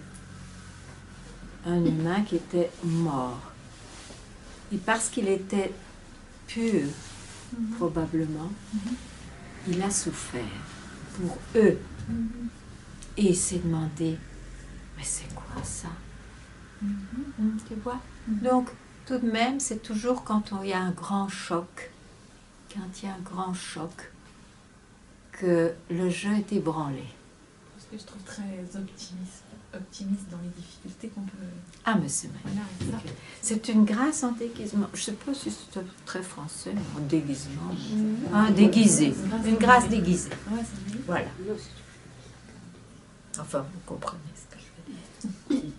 un humain qui était mort. Et parce qu'il était pur, probablement, il a souffert pour eux. Et il s'est demandé, mais c'est quoi ça? Tu vois? Donc, tout de même, c'est toujours quand il y a un grand choc, que le jeu est ébranlé. Parce que je trouve très optimiste dans les difficultés qu'on peut... Ah, mais c'est magnifique. C'est une grâce en déguisement. Je ne sais pas si c'est très français, mais en déguisement. Déguisé. Une grâce déguisée. Voilà. Enfin, vous comprenez ce que je veux dire.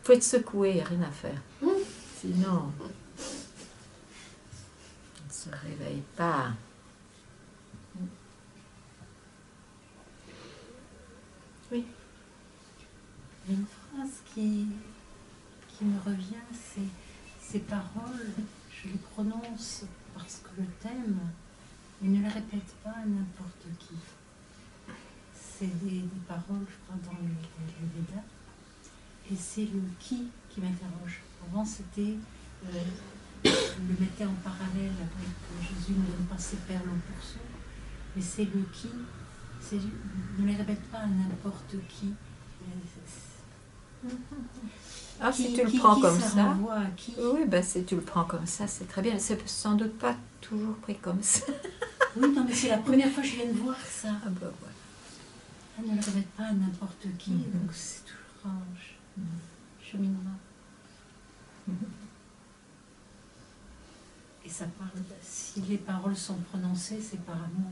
Faut être secoué, il n'y a rien à faire. Sinon, on ne se réveille pas. Oui. Une phrase qui me revient, c'est ces paroles, je les prononce parce que le thème, mais ne les répète pas à n'importe qui. C'est des paroles, je crois, dans le Véda. Et c'est le qui m'interroge. Avant, c'était, je le mettais en parallèle avec Jésus ne donne pas ses perles aux pourceaux. Mais c'est le qui, ne les répète pas à n'importe qui. Ah, si tu le prends comme ça, oui, ben, si tu le prends comme ça, c'est très bien. C'est sans doute pas toujours pris comme ça. Oui, non, mais c'est la première fois que je viens de voir ça. Ah ben voilà. Elle ne le répète pas à n'importe qui, donc c'est toujours un cheminement. Et ça parle, si les paroles sont prononcées, c'est par amour.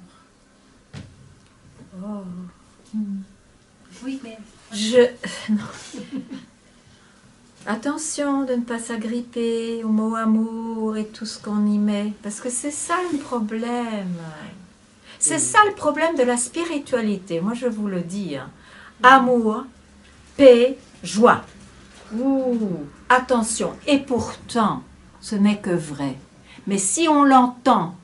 Oh. Oui, mais... Non. Attention de ne pas s'agripper au mot amour et tout ce qu'on y met, parce que c'est ça le problème. C'est ça le problème de la spiritualité, moi je vous le dis. Hein. Amour, paix, joie. Ouh, attention. Et pourtant, ce n'est que vrai. Mais si on l'entend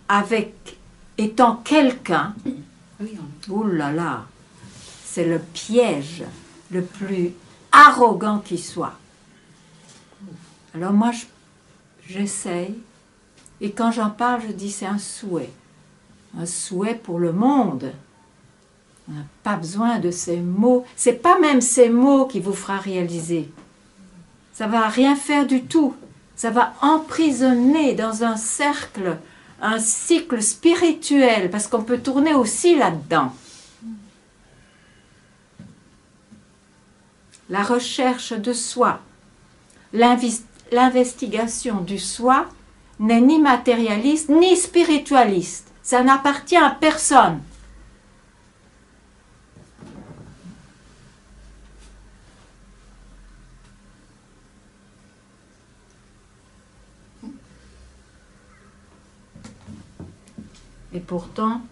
avec étant quelqu'un, ouh là là, c'est le piège le plus arrogant qui soit. Alors moi, j'essaye, et quand j'en parle, je dis c'est un souhait pour le monde. On n'a pas besoin de ces mots. C'est pas même ces mots qui vous fera réaliser. Ça va rien faire du tout. Ça va emprisonner dans un cercle, un cycle spirituel, parce qu'on peut tourner aussi là-dedans. La recherche de soi, l'investigation du soi n'est ni matérialiste ni spiritualiste. Ça n'appartient à personne. Et pourtant,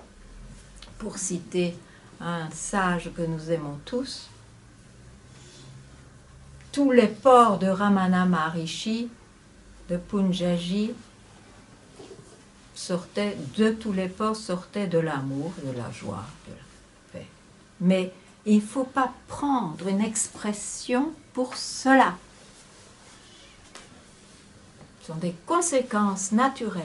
pour citer un sage que nous aimons tous, tous les ports de Ramana Maharishi, de Punjaji, tous les ports sortaient de l'amour, de la joie, de la paix. Mais il ne faut pas prendre une expression pour cela. Ce sont des conséquences naturelles.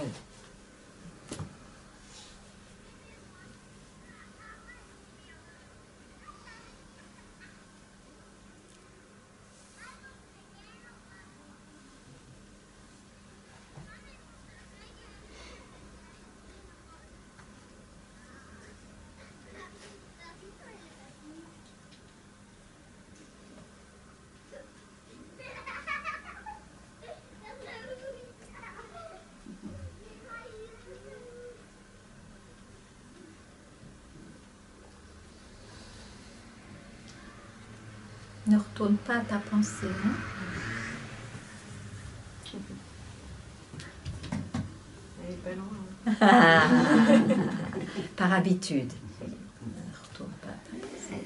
Ne retourne pas à ta pensée. Hein? Elle est pas loin. Par habitude. Ne retourne pas à ta pensée.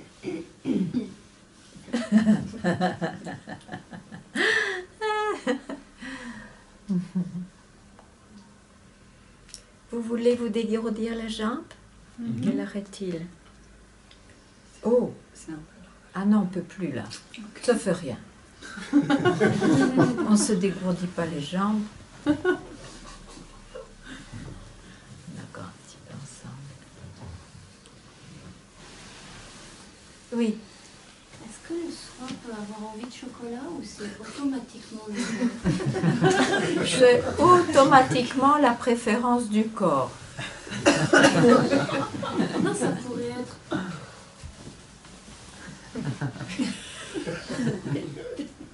Vous voulez vous dégourdir la jambe? Quelle heure est-il? Oh, ah non, on ne peut plus là. Ça fait rien. On ne se dégourdit pas les jambes. D'accord, un petit peu ensemble. Oui. Est-ce que le soin peut avoir envie de chocolat ou c'est automatiquement le corps? C'est automatiquement la préférence du corps. Non, ça pourrait être...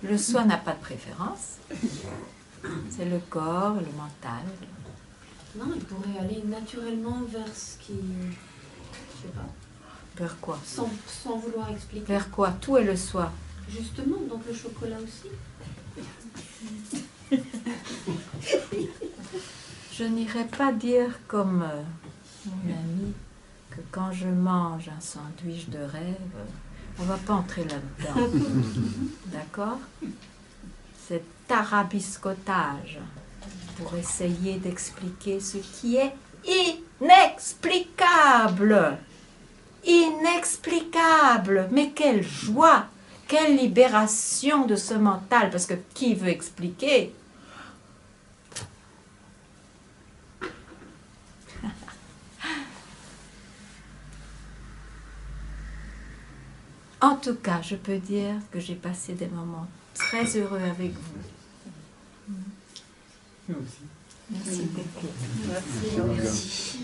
Le soi n'a pas de préférence. C'est le corps, le mental. Non, il pourrait aller naturellement vers ce qui... Je sais pas. Vers quoi? Sans vouloir expliquer. Vers quoi? Tout est le soi. Justement, donc le chocolat aussi. Je n'irais pas dire comme mon ami que quand je mange un sandwich de rêve, on ne va pas entrer là-dedans. D'accord? C'est tarabiscotage pour essayer d'expliquer ce qui est inexplicable. Inexplicable. Mais quelle joie, quelle libération de ce mental, parce que qui veut expliquer? En tout cas, je peux dire que j'ai passé des moments très heureux avec vous. Moi aussi. Merci beaucoup. Merci. Merci.